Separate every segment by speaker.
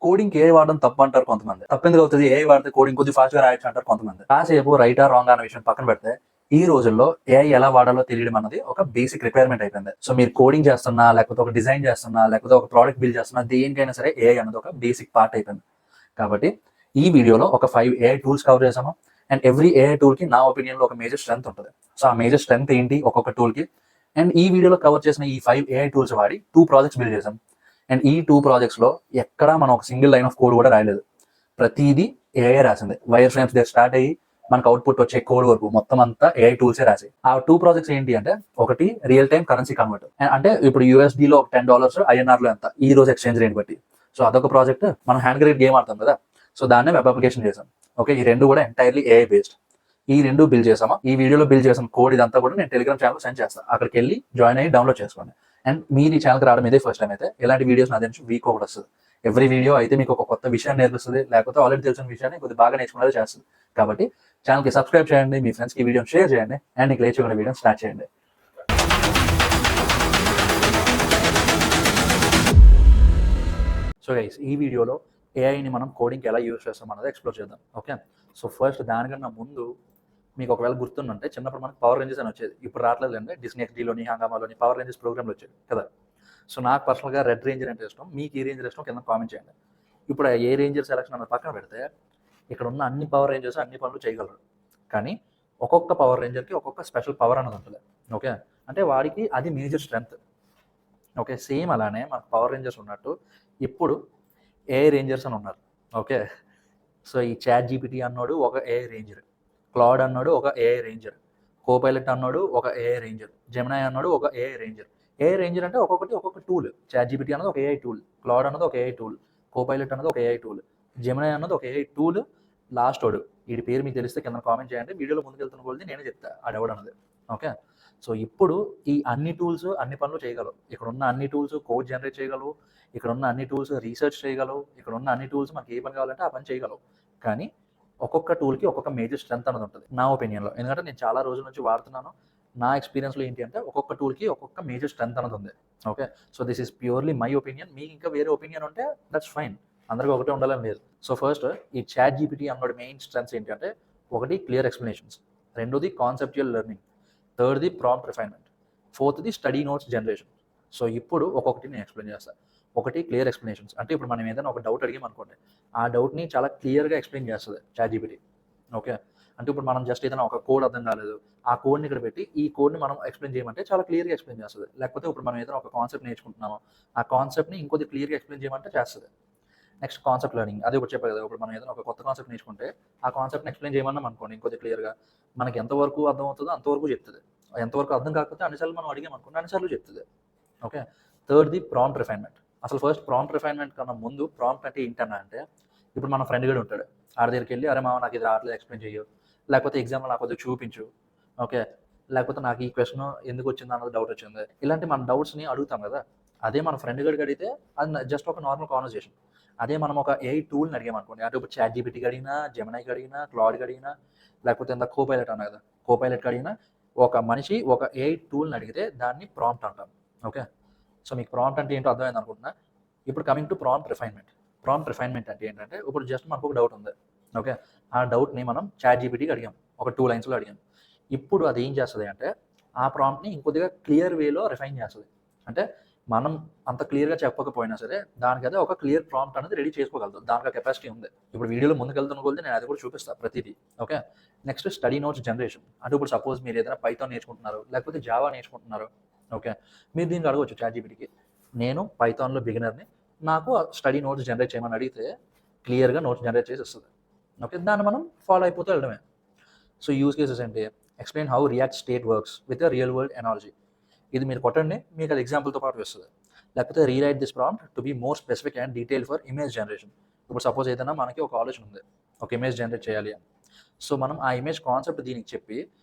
Speaker 1: Coding ఏ వాడడం తప్పు అంటారు కొంతమంది. తప్పెందుకు అవుతుంది, ఏ వాడితే కోడింగ్ కొద్దిగా ఫాస్ట్ గా రాయొచ్చు అంటారు కొంతమంది. కాసేపు రైటా రాంగ్ అనే విషయం పక్కన పెడితే ఈ రోజుల్లో ఏఐ ఎలా వాడాలో తెలియడం అన్నది ఒక బేసిక్ రిక్వైర్మెంట్ అయిపోయింది. సో మీరు కోడింగ్ చేస్తున్నా, లేకపోతే ఒక డిజైన్ చేస్తున్నా, లేకపోతే ఒక ప్రోడక్ట్ బిల్డ్ చేస్తున్నా, దేనికైనా సరే ఏఐ అన్నది ఒక బేసిక్ పార్ట్ అయిపోయింది. కాబట్టి ఈ వీడియోలో ఒక 5 ఏఐ టూల్స్ కవర్ చేసాము. అండ్ ఎవ్రీ ఏఐ టూల్ కి నా ఒపీనియన్ లో ఒక మేజర్ స్ట్రెంత్ ఉంటుంది. సో ఆ మేజర్ స్ట్రెంత్ ఏంటి ఒక్కొక్క టూల్ కి, అండ్ ఈ వీడియోలో కవర్ చేసిన ఈ 5 ఏఐ టూల్స్ వాడి 2 ప్రాజెక్ట్స్ బిల్డ్ చేసాం. అండ్ ఈ 2 ప్రాజెక్ట్స్ లో ఎక్కడా మనం ఒక సింగిల్ లైన్ ఆఫ్ కోడ్ కూడా రాయలేదు. ప్రతిదీ ఏఐ రాసింది. వైర్ ఫ్రేమ్స్ దగ్గర స్టార్ట్ అయ్యి మనకు అవుట్పుట్ వచ్చే కోడ్ వరకు మొత్తం అంతా ఏఐ టూల్సే రాసి. ఆ 2 ప్రాజెక్ట్స్ ఏంటి అంటే, ఒకటి రియల్ టైమ్ కరెన్సీ కన్వర్ట్, అంటే ఇప్పుడు USD లో $10 INR లో ఎంత ఈ రోజు ఎక్స్చేంజ్ రేట్ బట్టి. సో అదొక ప్రాజెక్ట్. మనం హ్యాండ్ గ్రేడ్ గేమ్ ఆడతాం కదా, సో దాన్నే వెబ్ అప్లికేషన్ చేసాం. ఓకే, ఈ రెండు కూడా ఎంటైర్లీ ఏఐ బేస్డ్. ఈ రెండు బిల్డ్ చేసామా. ఈ వీడియోలో బిల్డ్ చేసిన కోడ్ ఇదంతా కూడా నేను టెలిగ్రామ్ ఛానల్ సెండ్ చేస్తాను. అక్కడికి వెళ్ళి జాయిన్ అయ్యి డౌన్లోడ్ చేసుకోండి. అండ్ మీరు ఈ ఛానల్కి రావడం ఇదే ఫస్ట్ టైం అయితే ఇలాంటి వీడియోస్ నా నుంచి వీక్ ఒకటి వస్తుంది. ఎవ్రీ వీడియో అయితే మీకు ఒక కొత్త విషయాన్ని నేర్పిస్తుంది, లేకపోతే ఆల్రెడీ తెలిసిన విషయాన్ని కొద్దిగా బాగా నేర్చుకునేది చేస్తుంది. కాబట్టి ఛానల్కి సబ్స్క్రైబ్ చేయండి, మీ ఫ్రెండ్స్కి వీడియో షేర్ చేయండి, అండ్ నీకు లేచి వీడియో స్టార్ట్ చేయండి. సో గైస్, ఈ వీడియోలో ఏఐని మనం కోడింగ్కి ఎలా యూజ్ చేస్తాం అన్నది ఎక్స్ప్లోర్ చేద్దాం. ఓకే, సో ఫస్ట్ దానికన్నా ముందు మీకు ఒకవేళ గుర్తుంటే చిన్నప్పుడు మనకు పవర్ రేంజెస్ అని వచ్చేది. ఇప్పుడు రావట్లేదు అండి. డిస్నీ XDలోని హంగామాలోని పవర్ రేంజెస్ ప్రోగ్రామ్లు వచ్చేది కదా. సో నాకు పర్సనల్గా రెడ్ రేంజర్ అంటే ఇష్టం. మీకు ఏ రేంజర్ ఇష్టం కింద కామెంట్ చేయండి. ఇప్పుడు ఏ రేంజర్ సెలక్షన్ అన్నది పక్కన పెడితే, ఇక్కడ ఉన్న అన్ని పవర్ రేంజర్స్ అన్ని పనులు చేయగలరు. కానీ ఒక్కొక్క పవర్ రేంజర్కి ఒక్కొక్క స్పెషల్ పవర్ అన్నది ఉంటుంది. ఓకే, అంటే వాడికి అది మేజర్ స్ట్రెంగ్త్. ఓకే, సేమ్ అలానే మనకు పవర్ రేంజర్స్ ఉన్నట్టు ఇప్పుడు ఏఐ రేంజర్స్ అని ఉన్నారు. ఓకే, సో ఈ ChatGPT అన్నాడు ఒక ఏఐ రేంజర్, క్లాడ్ అన్నాడు ఒక ఏఐ రేంజర్, కోపైలట్ అన్నాడు ఒక ఏఐ రేంజర్, జెమినై అన్నాడు ఒక ఏఐ రేంజర్. ఏఐ రేంజర్ అంటే ఒక్కొక్కటి ఒక్కొక్క టూల్. ChatGPT అన్నది ఒక ఏఐ టూల్, క్లాడ్ అన్నది ఒక ఏఐ టూల్, కోపైలట్ అన్నది ఒక ఏఐ టూల్, జెమినై అన్నది ఒక ఏఐ టూల్. లాస్ట్ వాడు వీడి పేరు మీకు తెలిస్తే కింద కామెంట్ చేయండి. వీడియోలో ముందుకు వెళ్తున్న కొద్ది నేనే చెప్తా ఆడెవడు అన్నది. ఓకే, సో ఇప్పుడు ఈ అన్ని టూల్స్ అన్ని పనులు చేయగలవు. ఇక్కడ ఉన్న అన్ని టూల్స్ కోడ్ జనరేట్ చేయగలవు, ఇక్కడ ఉన్న అన్ని టూల్స్ రీసెర్చ్ చేయగలవు, ఇక్కడ ఉన్న అన్ని టూల్స్ మనకి ఏ పని కావాలంటే ఆ పని చేయగలవు. కానీ ఒక్కొక్క టూల్కి ఒక్కొక్క మేజర్ స్ట్రెంత్ అనేది ఉంటుంది నా ఒపీనియన్లో. ఎందుకంటే నేను చాలా రోజుల నుంచి వాడుతున్నాను. నా ఎక్స్పీరియన్స్లో ఏంటి అంటే ఒక్కొక్క టూల్కి ఒక్కొక్క మేజర్ స్ట్రెంత్ అనేది ఉంది. Okay, so this is purely my opinion. మీకు ఇంకా వేరే ఒపీనియన్ ఉంటే దట్స్ ఫైన్, అందరికీ ఒకటే ఉండాలని లేదు. సో ఫస్ట్ ఈ ChatGPT అన్నోడి మెయిన్ స్ట్రెంత్స్ ఏంటి అంటే, ఒకటి క్లియర్ ఎక్స్ప్లెనేషన్స్, రెండోది కాన్సెప్చువల్ లెర్నింగ్, థర్డ్ది ప్రాంప్ట్ రిఫైన్మెంట్, ఫోర్త్ది స్టడీ నోట్స్ జనరేషన్. సో ఇప్పుడు ఒక్కొక్కటి నేను ఎక్స్ప్లెయిన్ చేస్తాను. ఒకటి క్లియర్ ఎక్స్ప్లెనేషన్స్, అంటే ఇప్పుడు మనం ఏదైనా ఒక డౌట్ అడిగామనుకోండి, ఆ డౌట్ని చాలా క్లియర్గా ఎక్స్ప్లెయిన్ చేస్తుంది ChatGPT. ఓకే, అంటే ఇప్పుడు మనం జస్ట్ ఏదైనా ఒక కోడ్ అర్థం కాలేదు, ఆ కోడ్ని ఇక్కడ పెట్టి ఈ కోడ్ని మనం ఎక్స్ప్లెయిన్ చేయమంటే చాలా క్లియర్గా ఎక్స్ప్లెయిన్ చేస్తుంది. లేకపోతే ఇప్పుడు మనం ఏదైనా ఒక కాన్సెప్ట్ నేర్చుకుంటున్నామో, ఆ కాన్సెప్ట్ని ఇంకొద్ది క్లియర్గా ఎక్స్ప్లెయిన్ చేయమంటే చేస్తుంది. నెక్స్ట్ కాన్సెప్ట్ లెర్నింగ్, అదే ఒకటి చెప్పారు కదా. ఇప్పుడు మనం ఏదైనా ఒక కొత్త కాన్సెప్ట్ నేర్చుకుంటే ఆ కాన్సెప్ట్ని ఎక్స్ప్లెయిన్ చేయమన్నాం అనుకోండి, ఇంకొద్ది క్లియర్గా మనకి ఎంతవరకు అర్థం అవుతుందో అంతవరకు చెప్తుంది. ఎంతవరకు అర్థం కాకపోతే అన్నిసార్లు మనం అడిగామనుకోండి అన్నిసార్లు చెప్తుంది. ఓకే, థర్డ్ది ప్రాంప్ట్ రిఫైన్మెంట్. అసలు ఫస్ట్ ప్రాంప్ట్ రిఫైన్మెంట్ కన్నా ముందు ప్రాంప్ట్ అంటే ఏంటన్నా అంటే, ఇప్పుడు మన ఫ్రెండ్ కూడా ఉంటాడు, ఆడ దగ్గరికి వెళ్ళి అరే మామ నాకు ఇది రావట్లేదు ఎక్స్ప్లెయిన్ చేయు, లేకపోతే ఎగ్జామ్లో నాకు కొద్దిగా చూపించు, ఓకే, లేకపోతే నాకు ఈ క్వశ్చన్ ఎందుకు వచ్చింది అన్నది డౌట్ వచ్చింది, ఇలాంటి మన డౌట్స్ని అడుగుతాం కదా. అదే మన ఫ్రెండ్ గడికి అడిగితే అది జస్ట్ ఒక నార్మల్ కాన్వర్సేషన్. అదే మనం ఒక ఏఐ టూల్ని అడిగామనుకోండి, అంటే ఇప్పుడు ChatGPTకి అడిగినా, జెమినైకి అడిగినా, క్లాడ్కి అడిగినా, లేకపోతే ఎంత కోపైలట్ అన్నా కదా, కోపైలట్కి అడిగినా, ఒక మనిషి ఒక ఏఐ టూల్ని అడిగితే దాన్ని ప్రాంప్ట్ అంటాం. ఓకే, సో మీకు ప్రాంప్ట్ అంటే ఏంటో అర్థమైంది అనుకుంటున్నా. ఇప్పుడు coming to prompt refinement. Prompt refinement అంటే ఏంటంటే, ఇప్పుడు జస్ట్ మనకు ఒక డౌట్ ఉంది. ఓకే, ఆ డౌట్ని మనం ChatGPTకి అడిగాం, ఒక 2 లైన్స్లో అడిగాం. ఇప్పుడు అది ఏం చేస్తుంది అంటే, ఆ ప్రాంప్ట్ని ఇంకొద్దిగా క్లియర్ వేలో రిఫైన్ చేస్తుంది. అంటే మనం అంత క్లియర్గా చెప్పకపోయినా సరే దానికి అదే ఒక క్లియర్ ప్రాంప్ట్ అనేది రెడీ చేసుకోగలదు. దానికి కెపాసిటీ ఉంది. ఇప్పుడు వీడియోలో ముందుకు వెళ్తున్న కొద్ది నేను అది కూడా చూపిస్తాను ప్రతిదీ. Okay, next study notes generation. అంటే ఇప్పుడు సపోజ్ మీరు ఏదైనా పైథాన్ నేర్చుకుంటున్నారు, లేకపోతే జావా నేర్చుకుంటున్నారు. ఓకే, మీరు దీనికి అడగవచ్చు ChatGPTకి, నేను పైథాన్లో బిగినర్ని, నాకు స్టడీ నోట్స్ జనరేట్ చేయమని అడిగితే క్లియర్గా నోట్స్ జనరేట్ చేసి వస్తుంది. ఓకే, దాన్ని మనం ఫాలో అయిపోతూ వెళ్ళడమే. సో యూజ్ కేసెస్ ఏంటి, explain how React state works with the real world analogy. ఇది మీరు కొట్టండి, మీకు అది ఎగ్జాంపుల్తో పాటు వస్తుంది. లేకపోతే rewrite this prompt to be more specific and detail for image generation. ఇప్పుడు సపోజ్ ఏదైనా మనకి ఒక ఆలోచన ఉంది, ఒక ఇమేజ్ జనరేట్ చేయాలి అని. సో మనం ఆ ఇమేజ్ కాన్సెప్ట్ దీనికి చెప్పి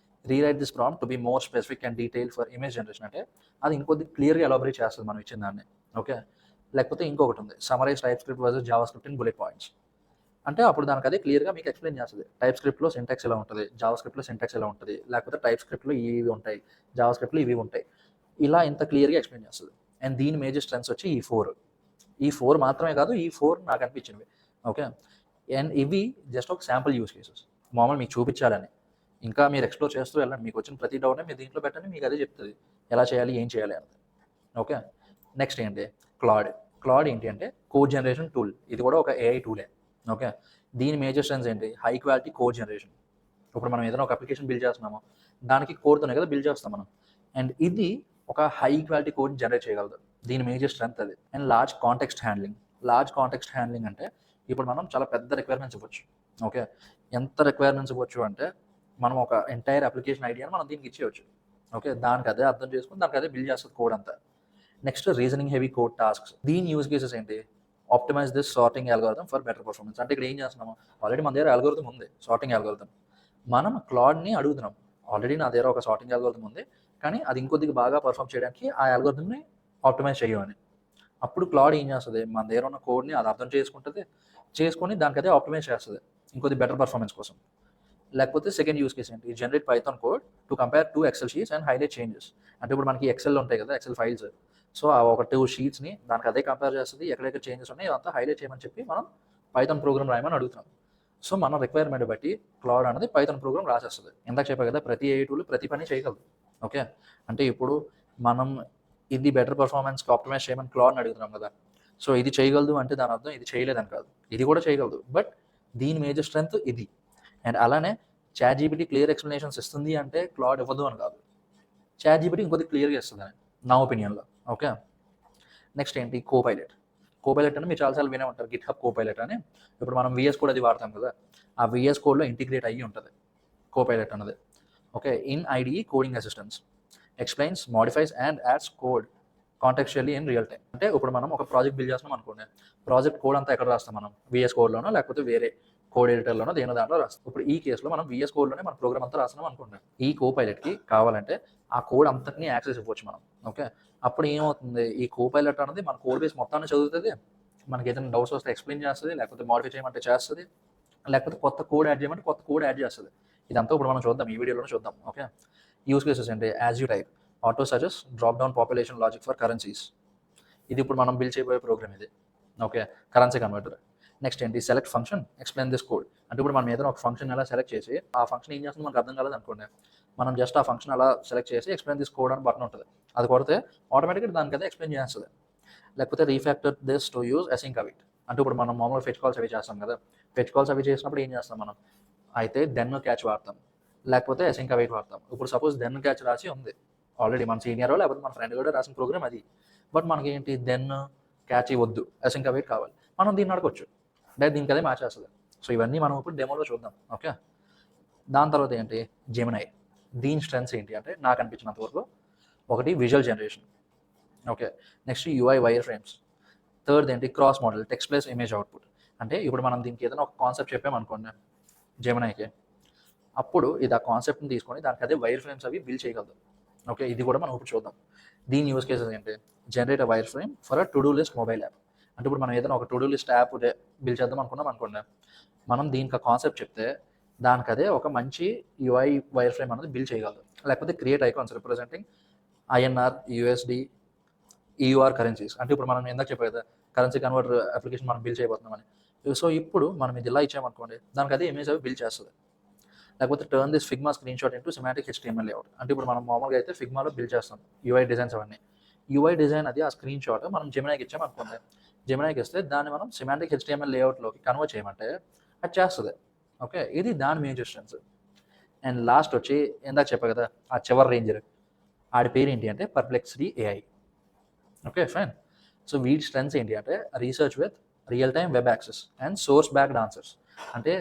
Speaker 1: rewrite this prompt to be more specific and detail for image generation అంటే అది ఇంకొద్ది క్లియర్గా ఎలాబరేట్ చేస్తుంది మనం ఇచ్చిన దాన్ని. ఓకే, లేకపోతే ఇంకొకటి ఉంది, summarize TypeScript versus JavaScript in bullet points. అంటే అప్పుడు దానికి అదే క్లియర్గా మీకు ఎక్స్ప్లెయిన్ చేస్తుంది. టైప్ స్క్రిప్ట్లో సింటాక్స్ ఎలా ఉంటుంది, జావా స్క్రిప్ట్లో సింటాక్స్ ఎలా ఉంటుంది, లేకపోతే టైప్ స్క్రిప్ట్లో ఇవి ఉంటాయి, జావా స్క్రిప్ట్లో ఇవి ఉంటాయి. ఇలా ఇంత క్లియర్గా ఎక్స్ప్లెయిన్ చేస్తుంది. అండ్ దీని మేజర్ స్ట్రెంత్స్ వచ్చి ఈ 4. ఈ 4 మాత్రమే కాదు, ఈ 4 నాకు అనిపించినవి. ఓకే. అండ్ ఇవి జస్ట్ ఒక శాంపుల్ యూజ్ కేసెస్. మామూలుగా మీకు చూపించాలని. ఇంకా మీరు ఎక్స్‌ప్లోర్ చేస్తూ వెళ్ళండి. మీకు వచ్చిన ప్రతి డౌట్‌ని మీరు దీంట్లో పెట్టండి. మీకు అదే చెప్తది. ఎలా చేయాలి? ఏం చేయాలి? అన్నది. ఓకే. నెక్స్ట్ ఏంటి? క్లాడ్. క్లాడ్ ఏంటి అంటే కోడ్ జనరేషన్ టూల్. ఇది కూడా ఒక ఏఐ టూలే. ఓకే. దీని మేజర్ స్ట్రెంగ్త్స్ ఏంటి? High quality code generation. ఇప్పుడు మనం ఏదైనా ఒక అప్లికేషన్ బిల్డ్ చేస్తున్నాము. దానికి కోడ్‌తోనే కదా బిల్డ్ చేస్తాం మనం. అండ్ ఇది ఒక హై క్వాలిటీ కోడ్ జనరేట్ చేయగలదు. దీని మేజర్ స్ట్రెంగ్త్ అది. And large context handling. Large context handling అంటే ఇప్పుడు మనం చాలా పెద్ద రిక్వైర్మెంట్స్ ఇవ్వచ్చు. ఓకే. ఎంత రిక్వైర్మెంట్స్ ఇవ్వచ్చు అంటే మనం ఒక ఎంటైర్ అప్లికేషన్ ఐడియాని మనం దీనికి ఇచ్చేయచ్చు. ఓకే. దానికి అదే అర్థం చేసుకొని దానికి అదే బిల్డ్ చేస్తుంది కోడ్ అంతా. Next reasoning heavy code tasks. దీని యూజ్ కేసెస్ ఏంటి? Optimise this sorting algorithm for better performance. అంటే ఇక్కడ ఏం చేస్తున్నాము? ఆల్రెడీ మన దగ్గర అల్గోరిథం ఉంది, సార్టింగ్ అల్గోరిథం. మనం క్లాడ్‌ని అడుగుతున్నాం. ఆల్రెడీ నా దగ్గర ఒక సార్టింగ్ అల్గోరిథం ఉంది. కానీ అది ఇంకొద్దిగా బాగా పర్ఫార్మ్ చేయడానికి ఆ అల్గోరిథంని ఆప్టిమైజ్ చేయమని. అప్పుడు క్లాడ్ ఏం చేస్తది? మన దగ్గర ఉన్న కోడ్‌ని అది అర్థం చేసుకుంటది. చేసుకొని దానికి అదే ఆప్టిమైజ్ చేస్తది. ఇంకొద్ది బెటర్ పర్ఫార్మెన్స్ కోసం. లేకపోతే సెకండ్ యూజ్ కేస్ ఏంటి? Generate Python code to compare 2 Excel sheets and highlight changes. అంటే ఇప్పుడు మనకి ఎక్సెల్ ఉంటాయి కదా! XL files. సో, ఆ ఒక 2 షీట్స్‌ని దానికి అదే కంపేర్ చేస్తది. ఎక్కడెక్కడ చేంజెస్ ఉన్నాయో అదంతా హైలైట్ చేయమని చెప్పి మనం పైథాన్ ప్రోగ్రామ్ రాయమని అడుగుతున్నాం. సో, మన రిక్వైర్మెంట్ బట్టి క్లాడ్ అనేది పైథాన్ ప్రోగ్రామ్ రాసేస్తది. ఇందాక చెప్పా కదా! ప్రతి ఏఐ టూల్ ప్రతి పని చేయగలదు. ఓకే. అంటే ఇప్పుడు మనం ఇది బెటర్ పర్ఫార్మెన్స్‌కి ఆప్టిమైజ్ చేయమని క్లాడ్‌ని అడుగుతున్నాం కదా! సో, ఇది చేయగలదు అంటే దాని అర్థం ఇది చేయలేదని కాదు. ఇది కూడా చేయగలదు. బట్ దీని మేజర్ స్ట్రెంగ్త్ ఇది. అండ్ అలానే చాట్‌జీపీటీ క్లియర్ ఎక్స్‌ప్లనేషన్స్ ఇస్తుంది అంటే క్లాడ్ ఇవ్వదు అని కాదు. చాట్‌జీపీటీ ఇంకొద్దిగా క్లియర్‌గా ఇస్తదని నా ఒపీనియన్‌లో. ఓకే. నెక్స్ట్ ఏంటి? కోపైలట్. కోపైలట్ అని మీరు చాలా సార్లు వినే ఉంటారు. గిట్‌హబ్ కోపైలట్ అని. ఇప్పుడు మనం వీఎస్ కోడ్ అది వాడతాం కదా! ఆ వీఎస్ కోడ్‌లో ఇంటిగ్రేట్ అయ్యి ఉంటది కోపైలట్ అన్నది. Okay. In IDE coding assistance explains, modifies and adds code contextually in real time. అంటే ఇప్పుడు మనం ఒక ప్రాజెక్ట్ బిల్డ్ చేస్తున్నాం అనుకోండి. ప్రాజెక్ట్ కోడ్ అంతా ఎక్కడ రాస్తాం మనం? వీఎస్ కోడ్‌లోనో లేకపోతే వేరే కోడ్ ఎడిటర్‌లోనో దేనో దాంట్లో రాస్తాం. ఇప్పుడు ఈ కేస్‌లో మనం వీఎస్ కోడ్‌లోనే మన ప్రోగ్రామ్ అంతా రాస్తున్నాం అనుకోండి. ఈ కోపైలట్‌కి కావాలంటే ఆ కోడ్ అంతటిని యాక్సెస్ ఇవ్వచ్చు మనం. ఓకే. అప్పుడు ఏమవుతుంది? ఈ కోపైలట్ అనేది మన కోడ్ బేస్ మొత్తాన్ని చదువుతది. మనకి ఏదైనా డౌట్స్ వస్తే ఎక్స్‌ప్లెయిన్ చేస్తది. లేకపోతే మోడిఫై చేయమంటే చేస్తది. లేకపోతే కొత్త కోడ్ యాడ్ చేయమంటే కొత్త కోడ్ యాడ్ చేస్తది. ఇదంతా ఇప్పుడు మనం చూద్దాం. ఈ వీడియోలోనే చూద్దాం. ఓకే. యూజ్ కేసెస్ ఏంటి? As you type, auto suggest, drop down population logic for currencies. ఇది ఇప్పుడు మనం బిల్డ్ చేయబోయే ప్రోగ్రామ్ ఇది. ఓకే. Currency converter. నెక్స్ట్ ఏంటి? Select function, explain this code. అంటే ఇప్పుడు మనం ఏదైనా ఒక ఫంక్షన్ ఎలా సెలెక్ట్ చేసి ఆ ఫంక్షన్ ఏం చేస్తుందో మనకు అర్థం కాలేదనుకోండి. మనం జస్ట్ ఆ ఫంక్షన్ అలా సెలెక్ట్ చేసి ఎక్స్‌ప్లెయిన్ దిస్ కోడ్ అని బటన్ ఉంటది. అది కొడితే ఆటోమేటిక్‌గా దానికి అదే ఎక్స్‌ప్లెయిన్ చేస్తది. లేకపోతే refactor this to use async await. అంటే ఇప్పుడు మనం మామూలుగా ఫెచ్ కాల్స్ అవి చేస్తాం కదా! ఫెచ్ కాల్స్ అవి చేసినప్పుడు ఏం చేస్తాం మనం? అయితే దెన్ క్యాచ్ వాడతాం. లేకపోతే అసింక్ అవైట్ వాడతాం. ఇప్పుడు సపోజ్ దెన్ క్యాచ్ రాసి ఉంది. ఆల్రెడీ మన సీనియరో లేకపోతే మన ఫ్రెండ్ కూడా రాసిన ప్రోగ్రామ్ అది. బట్ మనకేంటి దెన్ క్యాచ్ వద్దు. అసింక్ అవైట్ కావాలి. మనం దీన్ని అడగొచ్చు. డైరెక్ట్ దీనికి అదే మార్చేస్తది. సో, ఇవన్నీ మనం ఇప్పుడు డెమోలో చూద్దాం. ఓకే. దాని తర్వాత ఏంటి? జెమినై. దీని స్ట్రెంగ్త్స్ ఏంటి అంటే నాకు అనిపించినంత వరకు ఒకటి visual generation. Okay. Next UI wire frames. Third ఏంటి? Cross model text plus image output. అంటే ఇప్పుడు మనం దీనికి ఏదైనా ఒక కాన్సెప్ట్ చెప్పామనుకోండి జెమినైకి. అప్పుడు ఇది ఆ కాన్సెప్ట్‌ని తీసుకొని దానికి అదే వైర్ ఫ్రేమ్స్ అవి బిల్డ్ చేయగలదు. ఓకే. ఇది కూడా మనం ఇప్పుడు చూద్దాం. దీని యూజ్ కేసెస్ ఏంటి? Generate a wire frame for A to do list mobile app. అంటే ఇప్పుడు మనం ఏదైనా ఒక to do list app build చేద్దాం అనుకున్నాం అనుకోండి. మనం దీనికి ఆ కాన్సెప్ట్ చెప్తే దానికి అదే ఒక మంచి యూఐ వైర్ ఫ్రేమ్ అనేది బిల్డ్ చేయగలదు. లేకపోతే create icons representing INR, USD, EUR currencies. అంటే ఇప్పుడు మనం ఇందాక చెప్పా కదా! కరెన్సీ కన్వర్టర్ అప్లికేషన్ మనం బిల్డ్ చేయబోతున్నామని. సో, ఇప్పుడు మనం ఇది ఇలా ఇచ్చామనుకోండి దానికి అదే ఇమేజ్ అవి బిల్డ్ చేస్తది. లేకపోతే turn this Figma screen shot into semantic HTML layout. అంటే ఇప్పుడు మనం మామూలుగా అయితే ఫిగ్మాలో బిల్డ్ చేస్తాం యూఐ డిజైన్స్ అవన్నీ. యూఐ డిజైన్ అది ఆ స్క్రీన్ షాట్ మనం జెమినైకి ఇచ్చామనుకోండి. జెమినైకి ఇస్తే దాన్ని మనం సిమాటిక్ హెచ్టీఎంఎల్ లేఅవుట్‌లోకి కన్వర్ట్ చేయమంటే అది చేస్తది. ఓకే. ఇది దాని మేజర్ స్ట్రెంగ్త్స్. అండ్ లాస్ట్ వచ్చి ఇందాక చెప్పా కదా! ఆ చివరి రేంజర్. ఆడి పేరేంటి అంటే Perplexity AI. Okay. Fine. So, వీటి స్ట్రెంగ్త్స్ ఏంటి అంటే research with real time web access and source backed answers. అంటే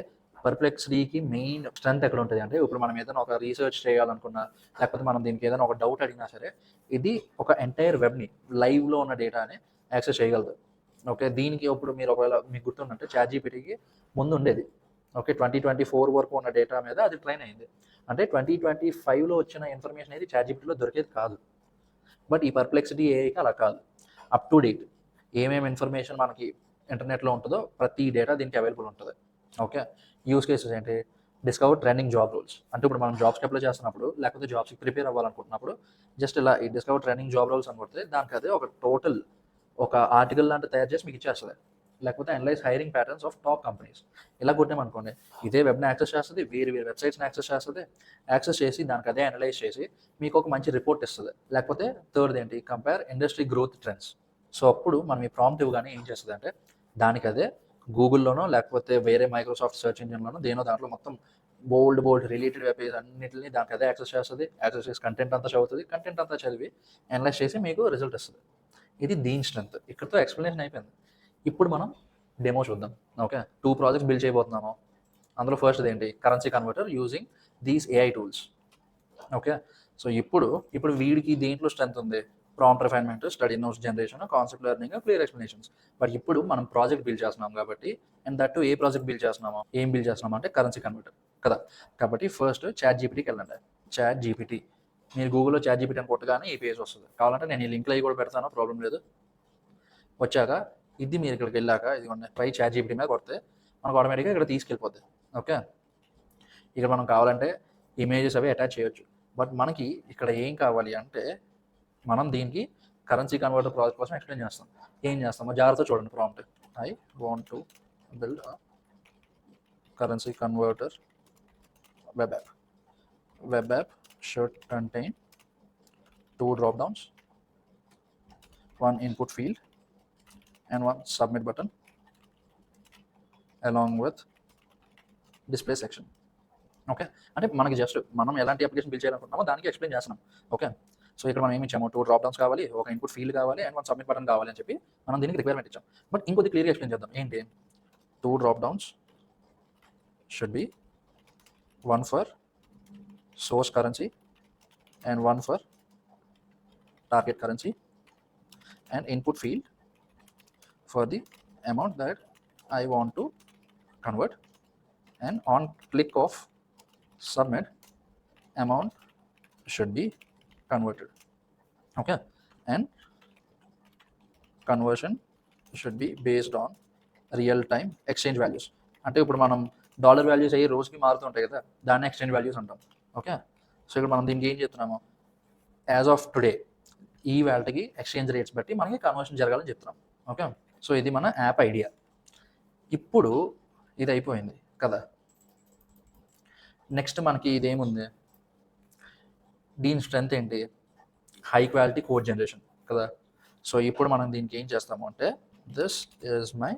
Speaker 1: పర్ప్లెక్సిటీకి మెయిన్ స్ట్రెంగ్త్ ఎక్కడ ఉంటుంది అంటే ఇప్పుడు మనం ఏదైనా ఒక రీసెర్చ్ చేయాలనుకున్నా లేకపోతే మనం దీనికి ఏదైనా ఒక డౌట్ అడిగినా సరే ఇది ఒక ఎంటైర్ వెబ్‌ని లైవ్‌లో ఉన్న డేటాని యాక్సెస్ చేయగలదు. ఓకే. దీనికి ఇప్పుడు మీరు ఒకవేళ మీకు గుర్తుందంటే చాట్‌జీపీటీకి ముందు ఉండేది. ఓకే. 2024 వరకు ఉన్న డేటా మీద అది ట్రైన్ అయింది. అంటే 2025లో వచ్చిన ఇన్ఫర్మేషన్ అనేది చాట్‌జీపీటీలో దొరికేది కాదు. బట్ ఈ పర్ప్లెక్సిటీ ఏఐకి అలా కాదు. అప్ టు డేట్ ఏమేమి ఇన్ఫర్మేషన్ మనకి ఇంటర్నెట్‌లో ఉంటదో ప్రతి డేటా దీనికి అవైలబుల్ ఉంటది. ఓకే. యూజ్ కేసెస్ ఏంటి? Discover trending job roles. అంటే ఇప్పుడు మనం జాబ్స్‌కి అప్లై చేస్తున్నప్పుడు లేకపోతే జాబ్స్‌కి ప్రిపేర్ అవ్వాలనుకుంటున్నప్పుడు జస్ట్ ఇలా ఈ డిస్కవర్ ట్రెండింగ్ జాబ్ రోల్స్ అని కొడితే దానికి అదే ఒక టోటల్ ఒక ఆర్టికల్ లాంటి తయారు చేసి మీకు ఇచ్చేస్తుంది. లేకపోతే analyse hiring patterns of top companies ఇలా కొట్టామనుకోండి, ఇదే వెబ్ని యాక్సెస్ చేస్తుంది, వేరు వేరు వెబ్సైట్స్ని యాక్సెస్ చేస్తుంది. యాక్సెస్ చేసి దానికి అదే అనలైజ్ చేసి మీకు ఒక మంచి రిపోర్ట్ ఇస్తుంది. లేకపోతే థర్డ్ ఏంటి, compare industry growth trends. So అప్పుడు మనం ఈ ప్రాంప్ట్ ఇవ్వగానే ఏం చేస్తుంది అంటే దానికి అదే గూగుల్లోనో లేకపోతే వేరే మైక్రోసాఫ్ట్ సెర్చ్ ఇంజిన్లోనో దాంట్లో మొత్తం బోల్డ్ రిలేటెడ్ వెబ్ పేజ్ అన్నింటినీ దానికి అదే యాక్సెస్ చేస్తుంది. యాక్సెస్ చేసి కంటెంట్ అంతా చదువుతుంది, కంటెంట్ అంతా చదివి అనలైజ్ చేసి మీకు రిజల్ట్ ఇస్తుంది. ఇది దీని స్ట్రెంత్. ఇక్కడతో ఎక్స్ప్లెనేషన్ అయిపోయింది. ఇప్పుడు మనం డెమో చూద్దాం. ఓకే, 2 ప్రాజెక్ట్స్ బిల్డ్ చేయబోతున్నాము. అందులో ఫస్ట్ ఏంటి, currency converter using these AI tools. Okay, so ఇప్పుడు వీడికి దేంట్లో స్ట్రెంత్ ఉంది, prompt refinement, study notes generation, concept learning, clear explanations. But ఇప్పుడు మనం ప్రాజెక్ట్ బిల్డ్ చేస్తున్నాం కాబట్టి, and that A project build చేస్తున్నామో, ఏం బిల్డ్ చేస్తున్నామో అంటే కరెన్సీ కన్వర్టర్ కదా. కాబట్టి ఫస్ట్ చాట్ జీపీటీకి వెళ్ళండి. చాట్ జీపీటీ, మీరు గూగుల్లో చాట్ జీపీటీ అని కొట్టగానే ఈ పేజ్ వస్తుంది. కావాలంటే నేను ఈ లింక్లో అవి కూడా పెడతాను, ప్రాబ్లం లేదు. వచ్చాక ఇది మీరు ఇక్కడికి వెళ్ళాక ఇదిగోండి ట్రై చాట్ జీపీటీ మీద కొడితే మనకు ఆటోమేటిక్గా ఇక్కడ తీసుకెళ్ళిపోద్ది. ఓకే, ఇక్కడ మనం కావాలంటే ఇమేజెస్ అవి అటాచ్ చేయొచ్చు. బట్ మనకి ఇక్కడ ఏం కావాలి అంటే మనం దీనికి కరెన్సీ కన్వర్టర్ ప్రాజెక్ట్ కోసం ఎక్స్ప్లెయిన్ చేస్తాం. ఏం చేస్తామో జాగ్రత్త చూడండి. Prompt, I want to build currency converter web app. Web app should contain 2 drop downs, 1 input field and 1 submit button along with display section. Okay, అంటే మనకి జస్ట్ మనం ఎలాంటి అప్లికేషన్ బిల్డ్ చేయాలనుకుంటున్నామో దానికి ఎక్స్ప్లెయిన్ చేస్తున్నాం. ఓకే, సో ఇక్కడ మనం ఏమి ఇచ్చాము, 2 డ్రాప్ డౌన్స్ కావాలి, ఒక ఇన్పుట్ ఫీల్డ్ కావాలి అండ్ 1 సబ్మిట్ బటన్ కావాలి అని చెప్పి మనం దీనికి రిక్వైర్మెంట్ ఇచ్చాం. బట్ ఇంకొద్ది క్లియర్గా ఎక్స్ప్లెయిన్ చేద్దాం. ఏంటి, 2 drop downs should be 1 for source currency and 1 for target currency, and input field for the amount that I want to convert, and on click of submit amount should be converted. Okay, and conversion should be based on real time exchange values. అంటే ఇప్పుడు మనం dollar values అయ్యి రోజుకి మారుతూ ఉంటాయి కదా, దాన్ని exchange values అంటాం. ఓకే, సో ఇక్కడ మనం దీనికి ఏం చెప్తున్నాము, యాజ్ ఆఫ్ టుడే ఈ వాల్యూకి ఎక్స్చేంజ్ రేట్స్ బట్టి మనకి కన్వర్షన్ జరగాలని చెప్తున్నాం. ఓకే, సో ఇది మన యాప్ ఐడియా. ఇప్పుడు ఇది అయిపోయింది కదా. నెక్స్ట్ మనకి ఇదేముంది, దీని స్ట్రెంత్ ఏంటి, హై క్వాలిటీ కోడ్ జనరేషన్ కదా. సో ఇప్పుడు మనం దీనికి ఏం చేస్తాము అంటే this is my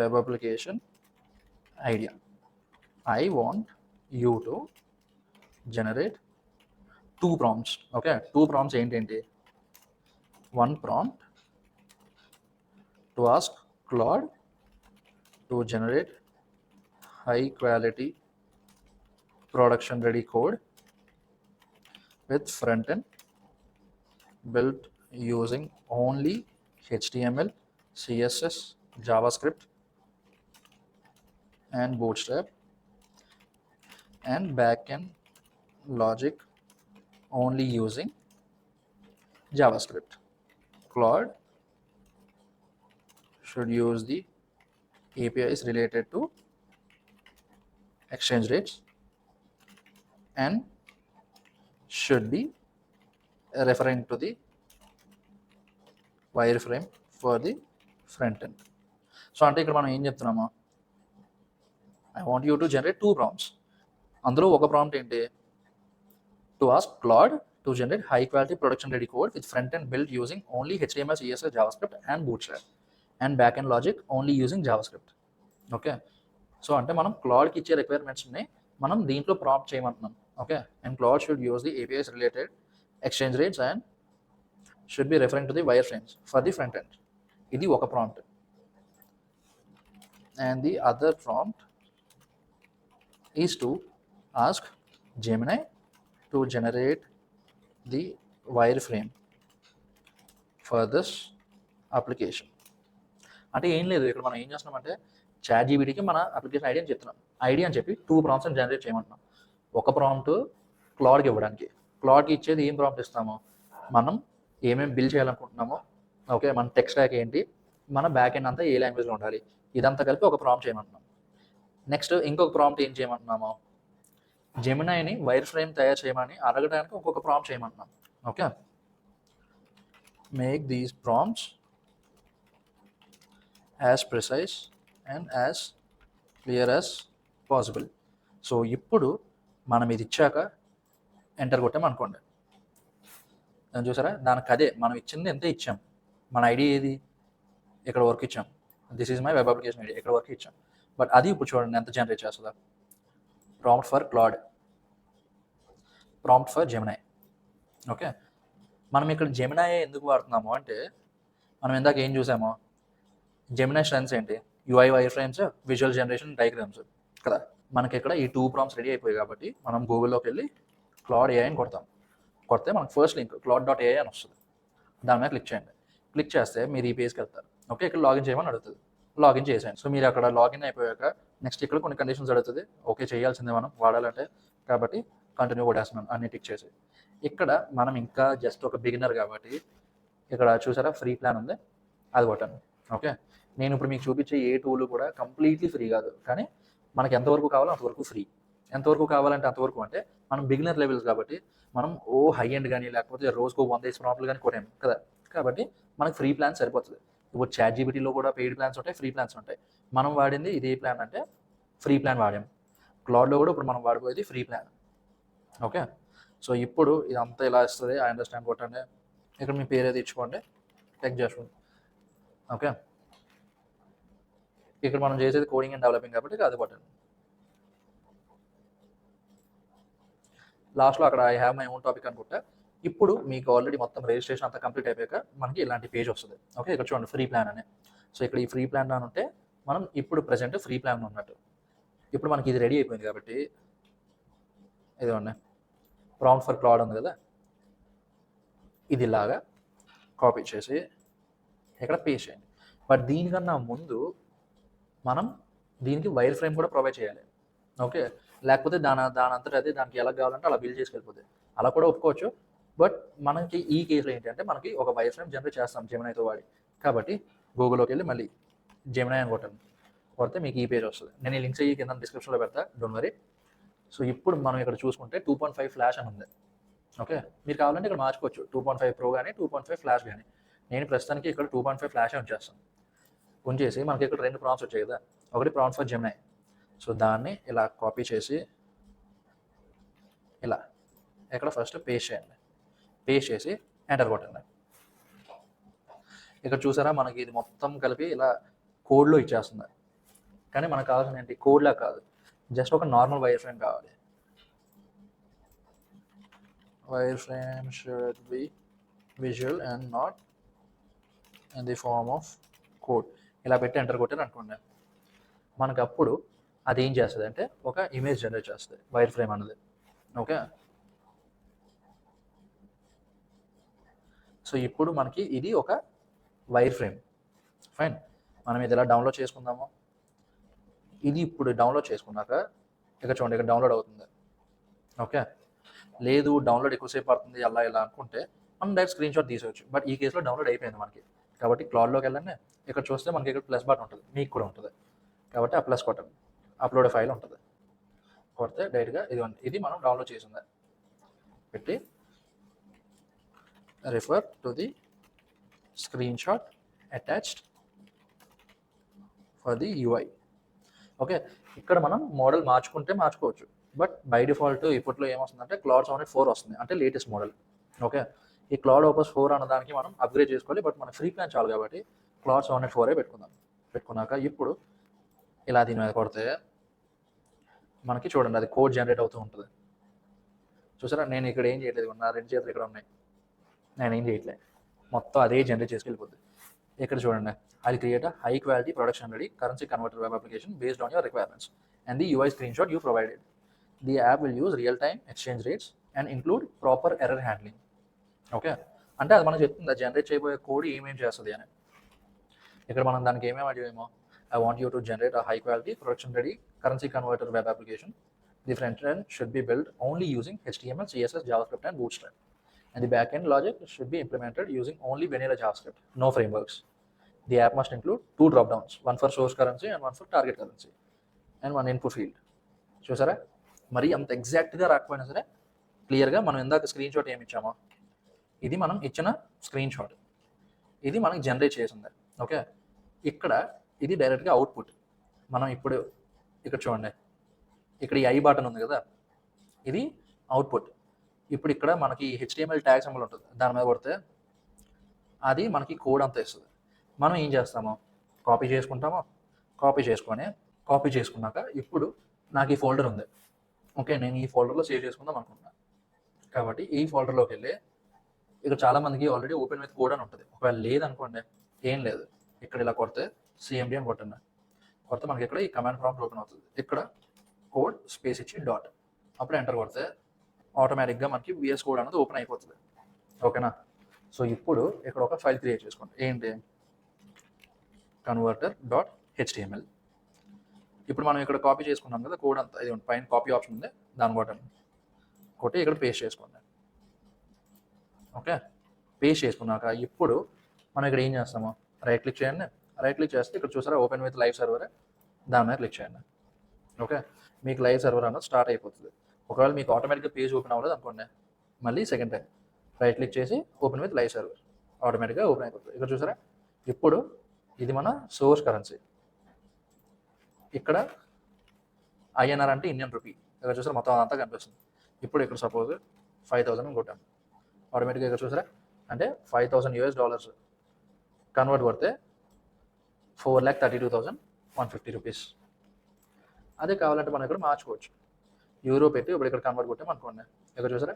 Speaker 1: web application idea. I want you to generate 2 prompts. Okay, 2 prompts ఏంటంటే 1 prompt to ask Claude to generate high quality production ready code with front end built using only HTML, CSS, JavaScript and Bootstrap, and backend logic only using JavaScript. Claude should use the APIs related to exchange rates and should be referring to the wireframe for the front end. So అంటే ఇక్కడ మనం ఏం చెప్తున్నాము, I want you to generate 2 prompts. అందులో ఒక prompt ఏంటి, to ask Claude to generate high quality production ready code with front end built using only HTML, CSS, JavaScript and Bootstrap, and backend logic only using JavaScript. Okay, so అంటే మనం క్లాడ్కి ఇచ్చే రిక్వైర్మెంట్స్ని మనం దీంట్లో ప్రాంప్ట్ చేయమంటున్నాం. Okay, and Claude should use the APIs related exchange rates and should be referring to the wire frames for the front end. ఇది ఒక prompt. And the other prompt is to ask Gemini to generate the wireframe for this application. అంటే ఏం లేదు, ఇక్కడ మనం ఏం చేస్తున్నామంటే chat జీపీటీకి మన అప్లికేషన్ ఐడియా అని చెప్తున్నాం. ఐడియా అని చెప్పి 2 ప్రాంప్ట్స్ జనరేట్ చేయమంటున్నాం. ఒక ప్రాంప్ట్ క్లాడ్కి ఇవ్వడానికి, క్లాడ్కి ఇచ్చేది ఏం ప్రాంప్ట్ ఇస్తామో, మనం ఏమేమి బిల్డ్ చేయాలనుకుంటున్నామో, ఓకే, మన టెక్ స్టాక్ ఏంటి, మన బ్యాక్ ఎండ్ అంతా ఏ లాంగ్వేజ్లో ఉండాలి, ఇదంతా కలిపి ఒక ప్రాంప్ట్ చేయమంటున్నాం. నెక్స్ట్ ఇంకొక ప్రాంప్ట్ ఏం చేయమంటున్నామో, జెమినైని వైర్ ఫ్రేమ్ తయారు చేయమని అడగడానికి ఇంకొక ప్రాంప్ట్ చేయమంటున్నాం. Okay, make these prompts as precise and as clear as possible. So ఇప్పుడు మనం ఇది ఇచ్చాక ఎంటర్ కొట్టామనుకోండి, చూసారా, దానికి అదే మనం ఇచ్చింది ఎంతే ఇచ్చాం. మన ఐడి ఏది, ఇక్కడ వర్క్ ఇచ్చాం, this is my web application ID, ఇక్కడ వర్క్ ఇచ్చాం. బట్ అది ఇప్పుడు చూడండి ఎంత జనరేట్ చేస్తుందా. Prompt for Claude, prompt for Gemini. Okay, మనం ఇక్కడ జెమినై ఎందుకు వాడుతున్నాము అంటే, మనం ఇందాక ఏం చూసామో, జెమినై స్ట్రెంగ్స్ ఏంటి, UI wire frames, visual generation, diagrams కదా. మనకి ఇక్కడ ఈ 2 ప్రాంప్ట్స్ రెడీ అయిపోయాయి కాబట్టి మనం గూగుల్లోకి వెళ్ళి క్లాడ్ ఏఐ అని కొడితే మనకు ఫస్ట్ లింక్ claude.ai అని వస్తుంది. దాని మీద క్లిక్ చేయండి. క్లిక్ చేస్తే మీరు ఈ పేజ్కి వెళ్తారు. ఓకే, ఇక్కడ లాగిన్ చేయమని అడుగుతుంది, లాగిన్ చేసేయండి. సో మీరు అక్కడ లాగిన్ అయిపోయాక నెక్స్ట్ ఇక్కడ కొన్ని కండిషన్స్ అడుగుతుంది. ఓకే చేయాల్సిందే మనం వాడాలంటే, కాబట్టి కంటిన్యూ కొట్టేస్తున్నాను అన్ని టిక్ చేసి. ఇక్కడ మనం ఇంకా జస్ట్ ఒక బిగినర్ కాబట్టి ఇక్కడ చూసారా ఫ్రీ ప్లాన్ ఉంది, అది కొట్టాను. ఓకే, నేను ఇప్పుడు మీకు చూపించే ఏ టూల్ కూడా కంప్లీట్లీ ఫ్రీ కాదు, కానీ మనకి ఎంతవరకు కావాలో అంతవరకు ఫ్రీ. ఎంతవరకు కావాలంటే అంతవరకు, అంటే మనం బిగినర్ లెవెల్స్ కాబట్టి మనం హై ఎండ్ కానీ లేకపోతే రోజుకు 100 ప్రాంప్ట్లు కానీ కొట్టాము కదా, కాబట్టి మనకు ఫ్రీ ప్లాన్ సరిపోతుంది. ఇప్పుడు ChatGPTలో కూడా పెయిడ్ ప్లాన్స్ ఉంటాయి, ఫ్రీ ప్లాన్స్ ఉంటాయి. మనం వాడింది ఇది ఏ ప్లాన్ అంటే ఫ్రీ ప్లాన్ వాడాము. క్లాడ్లో కూడా ఇప్పుడు మనం వాడిపోయేది ఫ్రీ ప్లాన్. ఓకే, సో ఇప్పుడు ఇదంతా ఇలా ఇస్తుంది. ఐ అండర్స్టాండ్ కొట్టండి, ఇక్కడ మీ పేరు ఏది ఇచ్చుకోండి, టెక్ చేసుకోండి. ఓకే, ఇక్కడ మనం చేసేది కోడింగ్ అండ్ డెవలపింగ్ కాబట్టి అది కొట్టండి. లాస్ట్లో అక్కడ I have my own topic అనుకుంటా. ఇప్పుడు మీకు ఆల్రెడీ మొత్తం రిజిస్ట్రేషన్ అంతా కంప్లీట్ అయిపోయాక మనకి ఇలాంటి పేజ్ వస్తుంది. ఓకే, ఇక్కడ చూడండి ఫ్రీ ప్లాన్ అని. సో ఇక్కడ ఈ ఫ్రీ ప్లాన్ అని ఉంటే మనం ఇప్పుడు ప్రజెంట్ ఫ్రీ ప్లాన్ ఉన్నట్టు. ఇప్పుడు మనకి ఇది రెడీ అయిపోయింది కాబట్టి ఇదిగోండి ప్రాంప్ట్ ఫర్ క్లాడ్ ఉంది కదా, ఇది ఇలాగా కాపీ చేసి ఇక్కడ పేస్ట్ చేయండి. బట్ దీనికన్నా ముందు మనం దీనికి వైర్ ఫ్రేమ్ కూడా ప్రొవైడ్ చేయాలి. ఓకే, లేకపోతే దానంతటా అదే దానికి ఎలా కావాలంటే అలా బిల్డ్ చేసుకెళ్ళిపోతుంది. అలా కూడా ఒప్పుకోవచ్చు. బట్ మనకి ఈ కేసులో ఏంటంటే మనకి ఒక వైర్ ఫ్రేమ్ జనరేట్ చేస్తాం జెమినైతో వాడి, కాబట్టి గూగుల్లోకి వెళ్ళి మళ్ళీ జెమినై అని కొడితే మీకు ఈ పేజ్ వస్తుంది. నేను ఈ లింక్స్ అయ్యి కింద డిస్క్రిప్షన్లో పెడతా, డోంట్ వరీ. సో ఇప్పుడు మనం ఇక్కడ చూసుకుంటే 2.5 ఫ్లాష్ అని ఉంది. ఓకే, మీరు కావాలంటే ఇక్కడ మార్చుకోవచ్చు 2.5 ప్రో కానీ 2.5 ఫ్లాష్ కానీ. నేను ప్రస్తుతానికి ఇక్కడ 2.5 ఫ్లాష్ ఉంచేస్తాను. ఉంచేసి మనకి ఇక్కడ 2 ప్రాంప్ట్స్ వచ్చాయి కదా, ఒకటి ప్రాంప్ట్ ఫర్ జెమినై. సో దాన్ని ఇలా కాపీ చేసి ఇలా ఇక్కడ ఫస్ట్ పేస్ట్ చేయండి. పేస్ట్ చేసి ఎంటర్ కొట్టండి. ఇక్కడ చూసారా మనకి ఇది మొత్తం కలిపి ఇలా కోడ్లో ఇచ్చేస్తుంది. కానీ మనకు కావాల్సిన ఏంటి, కోడ్లా కాదు, జస్ట్ ఒక నార్మల్ వైర్ ఫ్రేమ్ కావాలి. Wireframe should be visual and not in the form of code. ఇలా పెట్టి ఎంటర్ కొట్టారు అనుకోండి, మనకు అప్పుడు అది ఏం చేస్తుంది అంటే ఒక ఇమేజ్ జనరేట్ చేస్తుంది వైర్ ఫ్రేమ్ అన్నది. ఓకే, సో ఇప్పుడు మనకి ఇది ఒక వైర్ ఫ్రేమ్. ఫైన్, మనం ఇది ఎలా డౌన్లోడ్ చేసుకుందాము. ఇది ఇప్పుడు డౌన్లోడ్ చేసుకున్నాక ఇక్కడ చూడండి ఇక్కడ డౌన్లోడ్ అవుతుంది. ఓకే, లేదు డౌన్లోడ్ ఎక్కువసేపు పడుతుంది అలా ఇలా అనుకుంటే మనం డైరెక్ట్ స్క్రీన్ షాట్ తీసేవచ్చు. బట్ ఈ కేసులో డౌన్లోడ్ అయిపోయింది మనకి, కాబట్టి క్లాడ్లోకి వెళ్ళండి. ఇక్కడ చూస్తే మనకి ఇక్కడ ప్లస్ బటన్ ఉంటుంది, మీకు కూడా ఉంటుంది, కాబట్టి ఆ ప్లస్ కొట్టండి, అప్లోడ్ ఫైల్ ఉంటుంది. కొడితే డైరెక్ట్గా ఇది మనం డౌన్లోడ్ చేసింది పెట్టి refer to the screen shot attached for the UI. Okay, ఇక్కడ మనం మోడల్ మార్చుకుంటే మార్చుకోవచ్చు. బట్ బై డిఫాల్ట్ ఇప్పట్లో ఏమొస్తుందంటే క్లాడ్ 7.4 వస్తుంది, అంటే లేటెస్ట్ మోడల్. ఓకే, ఈ క్లాడ్ ఓపస్ 4 అన్నదానికి మనం అప్గ్రేడ్ చేసుకోవాలి. బట్ మన ఫ్రీ ప్లాన్ చాలు కాబట్టి క్లాడ్ 7.4 పెట్టుకుందాం. పెట్టుకున్నాక ఇప్పుడు ఇలా దీని మీద కొడితే మనకి చూడండి అది కోడ్ జనరేట్ అవుతూ ఉంటుంది. చూసారా, నేను ఇక్కడ ఏం చేయట్లేదు, నా 2 చేతులు ఇక్కడ ఉన్నాయి, నేను ఏం చేయట్లేదు, మొత్తం అదే జనరేట్ చేసుకెళ్ళిపోద్ది. ఇక్కడ చూడండి, I create a high quality production ready currency converter web application based on your requirements and the UI screen shot you provided. The app will use real time exchange rates and include proper error handling. Okay, అంటే అది మనం చెప్తుంది generate చేయబోయే code ఏమేమి చేస్తుంది అని. ఇక్కడ మనం దానికి ఏమేమి అడిగామో, I want you to generate a high quality production ready currency converter web application. The front end should be built only using HTML, CSS, JavaScript and Bootstrap. And the back end logic should be implemented using only vanilla JavaScript, no frameworks. The app must include 2 drop downs, one for source currency and one for target currency, and one input field. చూసారా, మరి అంత ఎగ్జాక్ట్గా రాకపోయినా సరే క్లియర్గా మనం ఇందాక screen shot ఏమి ఇచ్చామో ఇది మనం ఇచ్చిన స్క్రీన్ షాట్, ఇది మనకి జనరేట్ చేసింది. ఓకే, ఇక్కడ ఇది డైరెక్ట్గా అవుట్పుట్. మనం ఇప్పుడు ఇక్కడ చూడండి, ఇక్కడ ఈ ఐ బటన్ ఉంది కదా, ఇది అవుట్పుట్. ఇప్పుడు ఇక్కడ మనకి హెచ్టిఎంఎల్ ట్యాగ్ సింబల్ ఉంటుంది, దాని మీద కొడితే అది మనకి కోడ్ అంతా ఇస్తుంది. మనం ఏం చేస్తాము, కాపీ చేసుకుంటాము. కాపీ చేసుకున్నాక ఇప్పుడు నాకు ఈ ఫోల్డర్ ఉంది, ఓకే, నేను ఈ ఫోల్డర్లో సేవ్ చేసుకుందాం అనుకుంటున్నాను. కాబట్టి ఈ ఫోల్డర్లోకి వెళ్ళి ఇక్కడ చాలామందికి ఆల్రెడీ ఓపెన్ విత్ కోడ్ అని ఉంటుంది. ఒకవేళ లేదనుకోండి, ఏం లేదు, ఇక్కడ ఇలా కొడితే సిఎండి అని కొట్టండి. కొడితే మనకి ఇక్కడ ఈ కమాండ్ ప్రాంప్ట్ ఓపెన్ అవుతుంది. ఇక్కడ కోడ్ స్పేస్ ఇచ్చి డాట్, అప్పుడు ఎంటర్ కొడితే ఆటోమేటిక్గా మనకి విఎస్ కోడ్ అనేది ఓపెన్ అయిపోతుంది. ఓకేనా? సో ఇప్పుడు ఇక్కడ ఒక ఫైల్ క్రియేట్ చేసుకోండి. ఏంటి? converter.html. ఇప్పుడు మనం ఇక్కడ కాపీ చేసుకున్నాం కదా కోడ్ అంతా, ఇది పైన కాపీ ఆప్షన్ ఉంది, దాని బటన్ కొట్టి ఇక్కడ పేస్ట్ చేసుకోండి. ఓకే, పేస్ట్ చేసుకున్నాక ఇప్పుడు మనం ఇక్కడ ఏం చేస్తాము, రైట్ క్లిక్ చేయండి. రైట్ క్లిక్ చేస్తే ఇక్కడ చూసారా ఓపెన్ విత్ లైవ్ సర్వర్, దాని మీద క్లిక్ చేయండి. ఓకే, మీకు లైవ్ సర్వర్ అన్నది స్టార్ట్ అయిపోతుంది. ఒకవేళ మీకు ఆటోమేటిక్గా పేజ్ ఓపెన్ అవ్వలేదు అనుకోండి, మళ్ళీ సెకండ్ టైం రైట్ క్లిక్ చేసి ఓపెన్ విత్ లైవ్ సర్వర్, ఆటోమేటిక్గా ఓపెన్ అయిపోతుంది. ఇక్కడ చూసారా, ఇప్పుడు ఇది మన సోర్స్ కరెన్సీ. ఇక్కడ ఐఎన్ఆర్ అంటే ఇండియన్ రూపీ, ఇక్కడ చూసారా మొత్తం అంతా కనిపిస్తుంది. ఇప్పుడు ఇక్కడ సపోజ్ 5,000 కొట్టాను, ఆటోమేటిక్గా ఇక్కడ చూసారా అంటే $5,000 కన్వర్ట్ కొడితే 4,32,150 రూపీస్. అదే కావాలంటే మనం ఇక్కడ మార్చుకోవచ్చు, యూరో పెట్టి ఇప్పుడు ఇక్కడ కన్వర్ట్ కొట్టాం అనుకోండి, ఇక్కడ చూసారా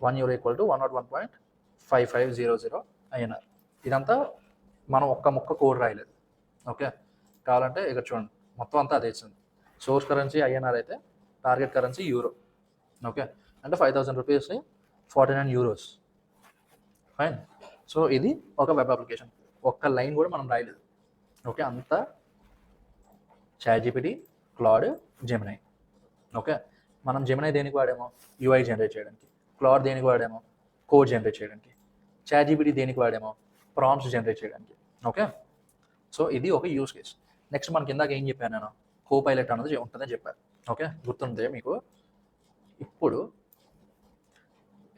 Speaker 1: €1 = 101.5500 ఐఎన్ఆర్. ఇదంతా మనం ఒక్క ముక్క కోడ్ రాయలేదు. ఓకే, కావాలంటే ఇక్కడ చూడండి మొత్తం అంతా అదే ఇచ్చింది. సోర్స్ కరెన్సీ ఐఎన్ఆర్ అయితే టార్గెట్ కరెన్సీ యూరో. ఓకే, అంటే 5,000 రూపీస్ని 49 euros. ఫైన్. సో ఇది ఒక వెబ్ అప్లికేషన్, ఒక్క లైన్ కూడా మనం రాయలేదు. ఓకే, అంతా ChatGPT, క్లాడ్, జెమినై. ఓకే, మనం జెమినై దేనికి వాడామో యూఐ జనరేట్ చేయడానికి, క్లాడ్ దేనికి వాడామో కోడ్ జనరేట్ చేయడానికి, ChatGPT దేనికి వాడామో ప్రాంప్ట్స్ జనరేట్ చేయడానికి. ఓకే, సో ఇది ఒక యూస్ కేస్. నెక్స్ట్ మనకి ఇందాక ఏం చెప్పాను నేను, కోపైలట్ అనేది ఉంటుందని చెప్పాను. ఓకే, గుర్తుంది మీకు? ఇప్పుడు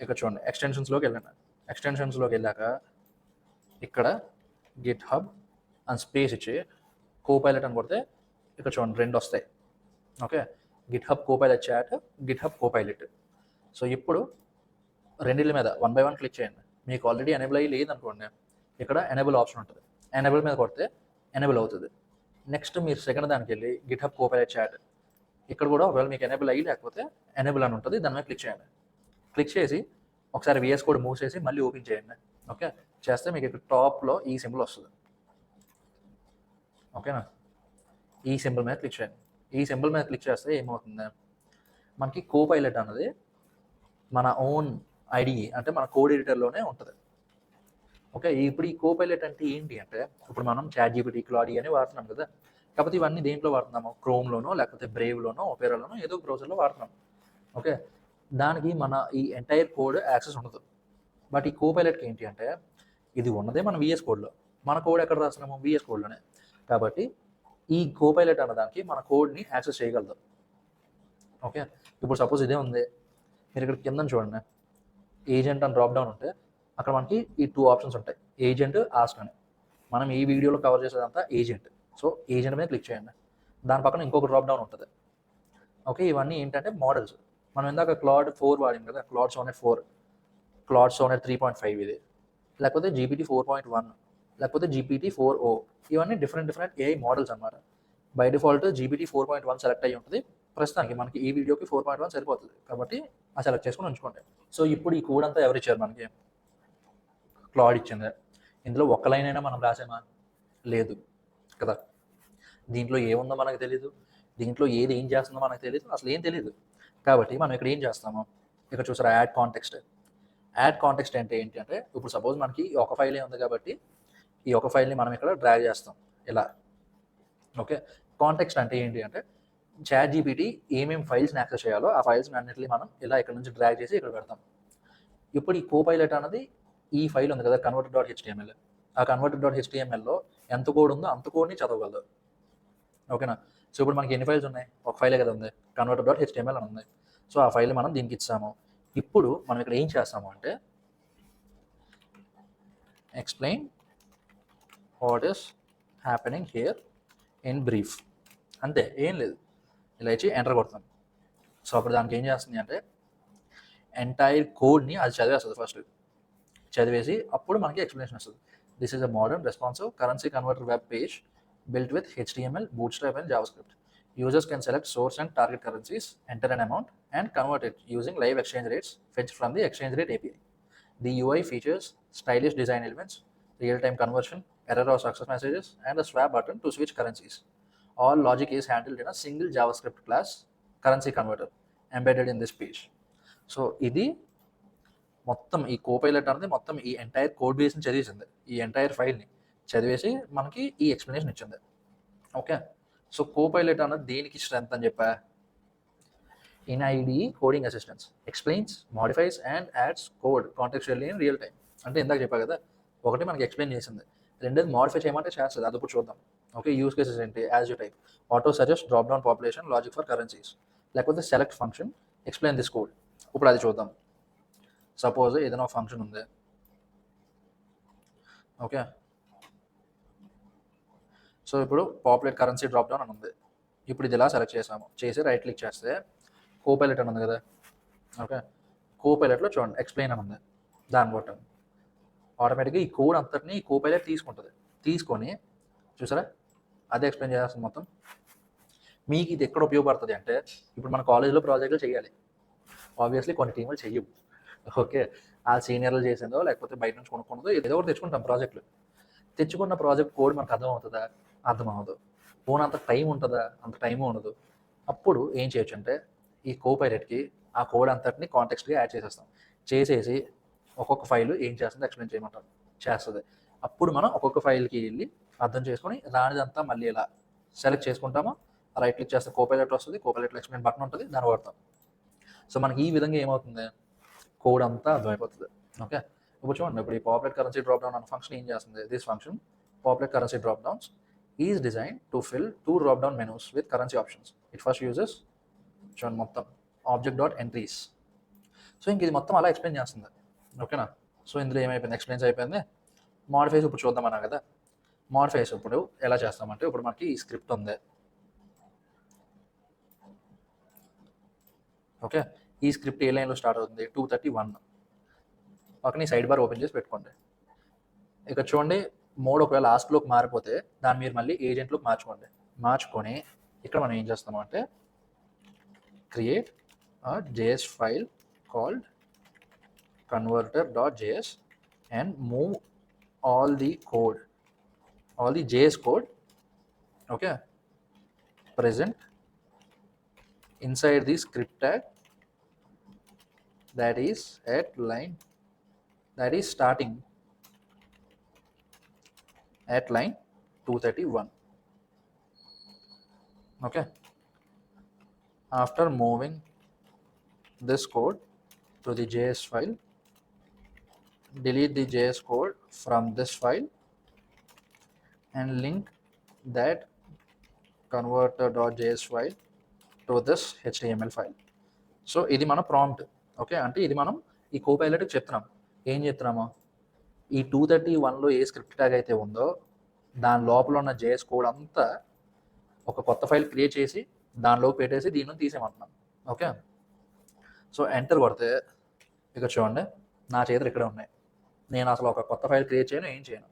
Speaker 1: ఇక్కడ చూడండి ఎక్స్టెన్షన్స్లోకి వెళ్ళండి. ఎక్స్టెన్షన్స్లోకి వెళ్ళాక ఇక్కడ గిట్ హబ్ అని స్పేస్ ఇచ్చి కోపైలట్ అని కొడితే ఇక్కడ చూడండి 2 వస్తాయి. Okay, GitHub Copilot chat, GitHub Copilot. So ఇప్పుడు రెండింటి మీద 1 by 1 క్లిక్ చేయండి. మీకు ఆల్రెడీ ఎనేబుల్ అయ్యి లేదనుకోండి, ఇక్కడ ఎనేబుల్ ఆప్షన్ ఉంటుంది, ఎనేబుల్ మీద కొడితే ఎనేబుల్ అవుతుంది. నెక్స్ట్ మీరు సెకండ్ దానికి వెళ్ళి గిట్ హబ్ కోపైలట్ చాట్, ఇక్కడ కూడా ఒకవేళ మీకు ఎనేబుల్ అయ్యి లేకపోతే ఎనేబుల్ అని ఉంటుంది, దాని మీద క్లిక్ చేయండి. క్లిక్ చేసి ఒకసారి విఎస్ కోడ్ మూవ్ చేసి మళ్ళీ ఓపెన్ చేయండి. ఓకే, చేస్తే మీకు ఇక్కడ టాప్లో ఈ సింబల్ వస్తుంది. ఓకేనా, ఈ సింబల్ మీద క్లిక్ చేయండి. ఈ సింబల్ మీద క్లిక్ చేస్తే ఏమవుతుంది, మనకి కోపైలట్ అన్నది మన ఓన్ ఐడిఈ అంటే మన కోడ్ ఎడిటర్లోనే ఉంటుంది. ఓకే, ఇప్పుడు ఈ కోపైలట్ అంటే ఏంటి అంటే, ఇప్పుడు మనం ChatGPT, క్లాడ్ అని వాడుతున్నాం కదా, కాకపోతే ఇవన్నీ దేంట్లో వాడుతున్నాము, క్రోమ్లోనో లేకపోతే బ్రేవ్లోనో ఒపేరాలోనో ఏదో బ్రౌజర్లో వాడుతున్నాం. ఓకే, దానికి మన ఈ ఎంటైర్ కోడ్ యాక్సెస్ ఉండదు. బట్ ఈ కోపైలట్కి ఏంటి అంటే, ఇది ఉన్నదే మన విఎస్ కోడ్లో, మన కోడ్ ఎక్కడ రాస్తున్నాము, విఎస్ కోడ్లోనే. కాబట్టి ఈ కోపైలట్ అన్నదానికి మన కోడ్ని యాక్సెస్ చేయగలదు. ఓకే, ఇప్పుడు సపోజ్ ఇదే ఉంది, మీరు ఇక్కడ కింద చూడండి ఏజెంట్ అని డ్రాప్ డౌన్ ఉంటే అక్కడ మనకి ఈ 2 ఆప్షన్స్ ఉంటాయి, ఏజెంట్, ఆస్క్ అని. మనం ఈ వీడియోలో కవర్ చేసేదంతా ఏజెంట్. సో ఏజెంట్ మీద క్లిక్ చేయండి, దాని పక్కన ఇంకొక డ్రాప్ డౌన్ ఉంటుంది. ఓకే, ఇవన్నీ ఏంటంటే మోడల్స్. మనం ఇందాక క్లాడ్ 4 వాడింది కదా, క్లాడ్ సోనెట్ 4, క్లాడ్ సోనెట్ 3.5 ఇది, లేకపోతే GPT 4.1, లేకపోతే GPT 4o, ఇవన్నీ డిఫరెంట్ ఏఐ మోడల్స్ అన్నమాట. బై డిఫాల్ట్ GPT 4.1 సెలెక్ట్ అయ్యి ఉంటుంది. ప్రస్తుతానికి మనకి ఈ వీడియోకి 4.1 సరిపోతుంది, కాబట్టి ఆ సెలెక్ట్ చేసుకుని ఉంచుకోండి. సో ఇప్పుడు ఈ కోడ్ అంతా ఎవరు ఇచ్చారు మనకి, క్లాడ్ ఇచ్చింది. ఇందులో ఒక్క లైన్ అయినా మనం రాసామా, లేదు కదా. దీంట్లో ఏముందో మనకు తెలీదు, దీంట్లో ఏం చేస్తుందో మనకు తెలియదు, అసలు ఏం తెలియదు. కాబట్టి మనం ఇక్కడ ఏం చేస్తాము, ఇక్కడ చూసారా యాడ్ కాంటెక్స్ట్. యాడ్ కాంటెక్స్ట్ అంటే ఏంటి అంటే, ఇప్పుడు సపోజ్ మనకి ఒక ఫైలే ఉంది కాబట్టి ఈ ఒక ఫైల్ని మనం ఇక్కడ డ్రాగ్ చేస్తాం ఇలా. ఓకే, కాంటెక్స్ట్ అంటే ఏంటి అంటే, ChatGPT ఏమేమి ఫైల్స్ని యాక్సెస్ చేయాలో ఆ ఫైల్స్ని అన్నింటినీ మనం ఇలా ఇక్కడ నుంచి డ్రాగ్ చేసి ఇక్కడ పెడతాం. ఇప్పుడు ఈ కోపైలట్ అనేది ఈ ఫైల్ ఉంది కదా converter.html, ఆ converter.htmlలో ఎంత కోడ్ ఉందో అంత కోడ్ని చదవగలదు. ఓకేనా, సో ఇప్పుడు మనకి ఎన్ని ఫైల్స్ ఉన్నాయి, ఒక ఫైలే కదా ఉంది, converter.html అని ఉంది. సో ఆ ఫైల్ మనం దీనికి ఇచ్చాము. ఇప్పుడు మనం ఇక్కడ ఏం చేస్తాము అంటే, explain what is happening here in brief, అంతే, ఏం లేదు. ఇలా ఇచ్చి ఎంటర్ కొడతాం. సో అప్పుడు దానికి ఏం చేస్తుంది అంటే ఎంటైర్ కోడ్ని అది చదివేస్తుంది. ఫస్ట్ చదివేసి అప్పుడు మనకి ఎక్స్ప్లెనేషన్ వస్తుంది. This is a modern responsive currency converter web page built with HTML, Bootstrap, and JavaScript. Users can select source and target currencies, enter an amount, and convert it using live exchange rates fetched from the exchange rate API. The UI features stylish design elements, real-time conversion, error or success messages, and a swap button to switch currencies. All logic is handled in a single JavaScript class currency converter embedded in this page. So ఇది మొత్తం ఈ Copilot అనేది మొత్తం ఈ entire code బేస్ని చదివేసింది, ఈ entire ఫైల్ని చదివేసి మనకి ఈ ఎక్స్ప్లెనేషన్ ఇచ్చింది. ఓకే, సో కోపైలట్ అన్నది దేనికి స్ట్రెంత్ అని చెప్పా? In IDE coding assistance explains, modifies and adds code contextually in real time. అంటే ఇందాక చెప్పా కదా, ఒకటి మనకి ఎక్స్ప్లెయిన్ చేసింది, రెండోది మోడిఫై చేయమంటే చేస్తుంది, అది ఇప్పుడు చూద్దాం. ఓకే, యూస్ కేసెస్ ఏంటి? As you type, auto suggest, drop down population, logic for currencies, లేకపోతే select function, explain this code. ఇప్పుడు అది చూద్దాం. సపోజ్ ఏదైనా ఒక ఫంక్షన్ ఉంది. ఓకే, సో ఇప్పుడు పాపులేట్ కరెన్సీ డ్రాప్ డౌన్ అని ఉంది. ఇప్పుడు ఇది ఇలా సెలెక్ట్ చేసాము, చేసి రైట్ క్లిక్ చేస్తే కోపైలట్ అని ఉంది కదా. ఓకే, కోపైలట్లో చూడండి ఎక్స్ప్లెయిన్ అని ఉంది, దాన్ని కొట్టండి. ఆటోమేటిక్గా ఈ కోడ్ అంతటిని ఈ కోపైలట్ తీసుకుంటుంది. తీసుకొని చూసారా, అదే ఎక్స్ప్లెయిన్ చేయాల్సింది మొత్తం. మీకు ఇది ఎక్కడ ఉపయోగపడుతుంది అంటే, ఇప్పుడు మన కాలేజ్లో ప్రాజెక్టులు చేయాలి, ఆబ్వియస్లీ కొన్ని టీములు చెయ్యవు. ఓకే, ఆ సీనియర్లు చేసిందో లేకపోతే బయట నుంచి కొనుక్కున్నదో ఏదో ఒకటి తెచ్చుకుంటాం ప్రాజెక్టులు. తెచ్చుకున్న ప్రాజెక్ట్ కోడ్ మనకు అర్థం అవుతుందా? అర్థం అవ్వదు. పోనీ అంత టైం ఉంటుందా? అంత టైము ఉండదు. అప్పుడు ఏం చేయొచ్చు అంటే ఈ కోపైలట్కి ఆ కోడ్ అంతటిని కాంటెక్స్ట్గా యాడ్ చేసేస్తాం. చేసేసి ఒక్కొక్క ఫైల్ ఏం చేస్తుందో ఎక్స్ప్లెయిన్ చేయమంటాం, చేస్తుంది. అప్పుడు మనం ఒక్కొక్క ఫైల్కి వెళ్ళి అర్థం చేసుకొని దానిదంతా మళ్ళీ ఇలా సెలెక్ట్ చేసుకుంటామో, రైట్ క్లిక్ చేస్తే కోపైలట్ వస్తుంది, కోపైలట్లో ఎక్స్ప్లెయిన్ బటన్ ఉంటుంది, దాన్ని వాడతాం. సో మనకి ఈ విధంగా ఏమవుతుంది, కోడ్ అంతా అర్థమైపోతుంది. ఓకే, ఇప్పుడు చూడండి, ఇప్పుడు ఈ పాపులేట్ కరెన్సీ డ్రాప్ డౌన్ అన్న ఫంక్షన్ ఏం చేస్తుంది? This function populate currency drop downs is design to fill 2 drop down menus with currency options. It first uses చూడండి మొత్తం ఆబ్జెక్ట్ డాట్ ఎంట్రీస్. సో ఇంక ఇది మొత్తం అలా ఎక్స్ప్లెయిన్ చేస్తుంది. ఓకేనా, సో ఇందులో ఏమైపోయింది, ఎక్స్ప్లెయిన్స్ అయిపోయింది. మోడిఫైస్ ఇప్పుడు చూద్దామన్నా కదా. మోడిఫైస్ ఇప్పుడు ఎలా చేస్తామంటే, ఇప్పుడు మనకి ఈ స్క్రిప్ట్ ఉంది. ఓకే, ఈ స్క్రిప్ట్ ఏ లైన్లో స్టార్ట్ అవుతుంది? 231. పక్కన సైడ్ బార్ ఓపెన్ చేసి పెట్టుకోండి. ఇక చూడండి, మోడ్ ఒకవేళ లాస్ట్లోకి మారిపోతే దాన్ని మీరు మళ్ళీ ఏజెంట్లోకి మార్చుకోండి. మార్చుకొని ఇక్కడ మనం ఏం చేస్తాము అంటే create JS file called converter.js and move all the JS code, okay, present inside the script tag that is starting at line 231. Okay, after moving this code to the JS file, delete the JS code from this file and link that converter.js file to this HTML file. So ఇది మన prompt. Okay, అంటే ఇది మనం ఈ కోపైలట్కి చెప్తున్నాం. ఏం చెప్తున్నాము, ఈ 231లో ఏ స్క్రిప్ట్ ట్యాగ్ అయితే ఉందో దాని లోపల ఉన్న JS కోడ్ అంతా ఒక కొత్త ఫైల్ క్రియేట్ చేసి దానిలోకి పెట్టేసి దీన్ని తీసేయమంటున్నాం. ఓకే, సో ఎంటర్ కొడితే ఇక చూడండి నా చేతులు ఇక్కడ ఉన్నాయి. నేను అసలు ఒక కొత్త ఫైల్ క్రియేట్ చేయను, ఏం చేయను.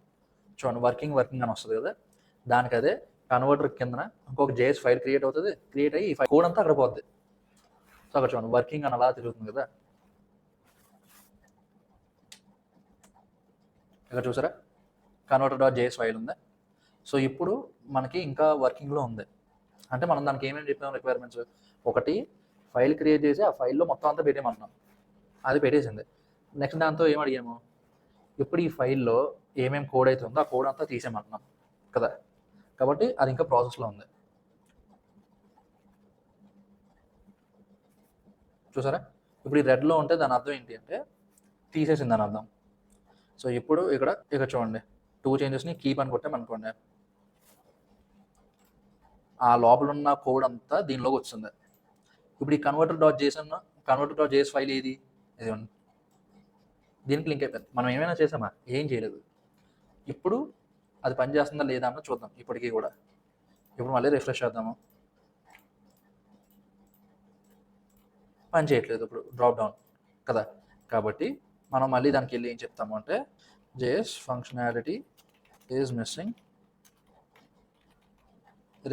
Speaker 1: చూడండి వర్కింగ్ అని వస్తుంది కదా, దానికి అదే కన్వర్టర్ కిందన ఇంకొక JS ఫైల్ క్రియేట్ అవుతుంది. క్రియేట్ అయ్యి ఈ ఫైల్ కోడ్ అంతా అక్కడ పోద్ది. సో అక్కడ చూడండి వర్కింగ్ అని అలా తిరుగుతుంది కదా. ఇక్కడ చూసారా converter.js ఫైల్ ఉంది. సో ఇప్పుడు మనకి ఇంకా వర్కింగ్లో ఉంది. అంటే మనం దానికి ఏమేమి చెప్పాము రిక్వైర్మెంట్స్, ఒకటి ఫైల్ క్రియేట్ చేసి ఆ ఫైల్లో మొత్తం అంతా పెట్టేయమంటున్నాం, అది పెట్టేసింది. నెక్స్ట్ దాంతో ఏం అడిగాము, ఇప్పుడు ఈ ఫైల్లో ఏమేమి కోడ్ అయితే ఉందో ఆ కోడ్ అంతా తీసేయమంటున్నాం కదా. కాబట్టి అది ఇంకా ప్రాసెస్లో ఉంది. చూసారా, ఇప్పుడు ఈ రెడ్లో ఉంటే దాని అర్థం ఏంటి అంటే తీసేసింది అని అర్థం. సో ఇప్పుడు ఇక్కడ చూడండి 2 చేంజెస్ని కీప్ అని కొట్టామనుకోండి, ఆ లోపల ఉన్న కోడ్ అంతా దీనిలోకి వస్తుంది. ఇప్పుడు ఈ converter.js ఫైల్ ఏది, ఇది దీనికి లింక్ అయిపోయింది. మనం ఏమైనా చేసామా? ఏం చేయలేదు. ఇప్పుడు అది పనిచేస్తుందా లేదా అన్న చూద్దాం. ఇప్పటికీ కూడా ఇప్పుడు మళ్ళీ రిఫ్రెష్ చేద్దాము, పని చేయట్లేదు ఇప్పుడు డ్రాప్ డౌన్ కదా. కాబట్టి మనం మళ్ళీ దానికి వెళ్ళి ఏం చెప్తాము అంటే JS functionality is missing,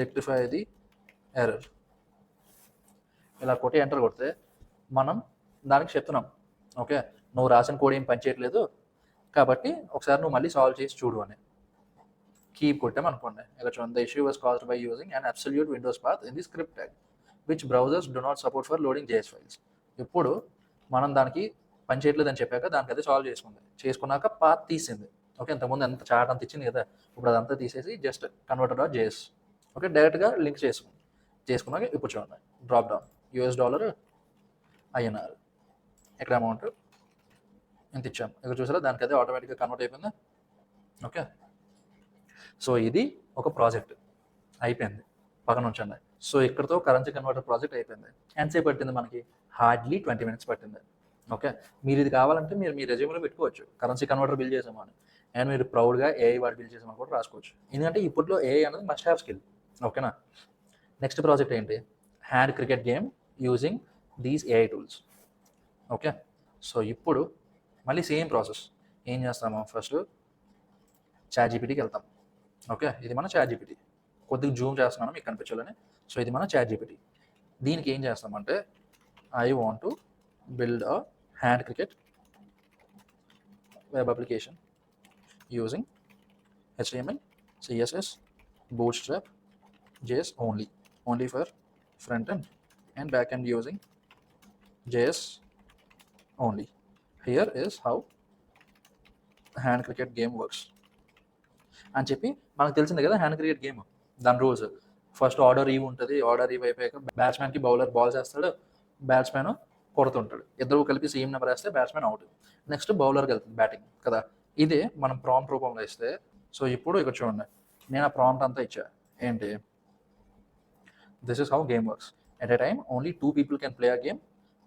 Speaker 1: rectify the error. ఇలా కొట్టి ఎంటర్ కొడితే మనం దానికి చెప్తున్నాం, ఓకే నువ్వు రాసిన కోడ్ ఏం పని చేయట్లేదు కాబట్టి ఒకసారి నువ్వు మళ్ళీ సాల్వ్ చేసి చూడు అని. కీప్ కొట్టాం అనుకోండి, ఇలా చూడండి, the issue was caused by using and absolute Windows path in the script tag which browsers do not support for loading JS files. ఇప్పుడు మనం దానికి పని చేయట్లేదు అని చెప్పాక దానికి అదే సాల్వ్ చేసుకుంది, చేసుకున్నాక పాత్ తీసింది. ఓకే ఇంతకుముందు ఎంత చాట్ అంత ఇచ్చింది కదా, ఇప్పుడు అదంతా తీసేసి just converter dot JS okay డైరెక్ట్గా లింక్ చేసుకున్నాక ఇప్పుడు చూడండి డ్రాప్ డౌన్ $, INR, ఎక్కడ అమౌంట్ ఎంత ఇచ్చాం ఇక్కడ చూసారా, దానికి అదే ఆటోమేటిక్గా కన్వర్ట్ అయిపోయింది. ఓకే సో ఇది ఒక ప్రాజెక్ట్ అయిపోయింది, పక్కన ఉంచండి. సో ఇక్కడతో కరెన్సీ కన్వర్టర్ ప్రాజెక్ట్ అయిపోయింది. ఎంతసేపు పట్టింది మనకి? హార్డ్లీ 20 minutes పట్టింది. ఓకే మీరు ఇది కావాలంటే మీరు మీ రెజ్యూమ్లో పెట్టుకోవచ్చు, కరెన్సీ కన్వర్టర్ బిల్డ్ చేసామని, అండ్ మీరు ప్రౌడ్గా ఏఐ వాడు బిల్డ్ చేసామని కూడా రాసుకోవచ్చు. ఎందుకంటే ఇప్పట్లో ఏఐ అనేది మస్ట్ హ్యావ్ స్కిల్. ఓకేనా, నెక్స్ట్ ప్రాజెక్ట్ ఏంటి? Hand cricket game using these AI tools. Okay so ఇప్పుడు మళ్ళీ సేమ్ ప్రాసెస్ ఏం చేస్తాము, ఫస్ట్ ChatGPTకి వెళ్తాం. ఓకే ఇది మన ChatGPT, కొద్దిగా జూమ్ చేస్తున్నాను మీకు కనిపించాలని. సో ఇది మన ChatGPT. దీనికి ఏం చేస్తామంటే I want to build a hand cricket web application using HTML, CSS, Bootstrap, JS only for front end and back end using JS only. Here is how hand cricket game works అని చెప్పి మనకు తెలిసింది కదా. Hand cricket game దాని rules, first order ఈవ్ ఉంటుంది, order ఈవ్ అయిపోయాక బ్యాట్స్మెన్కి bowler ball చేస్తాడు, batsmen కొడుతుంటాడు, ఇద్దరు కలిపి సేమ్ నెంబర్ వేస్తే బ్యాట్స్మెన్ అవుట్. నెక్స్ట్ బౌలర్కి వెళ్తుంది బ్యాటింగ్ కదా. ఇదే మనం ప్రాంప్ట్ రూపంలో ఇస్తే, సో ఇప్పుడు ఇక్కడ చూడండి నేను ఆ ప్రాంప్ట్ అంతా ఇచ్చా ఏంటి, this is how game works. At a time only 2 people can play a game.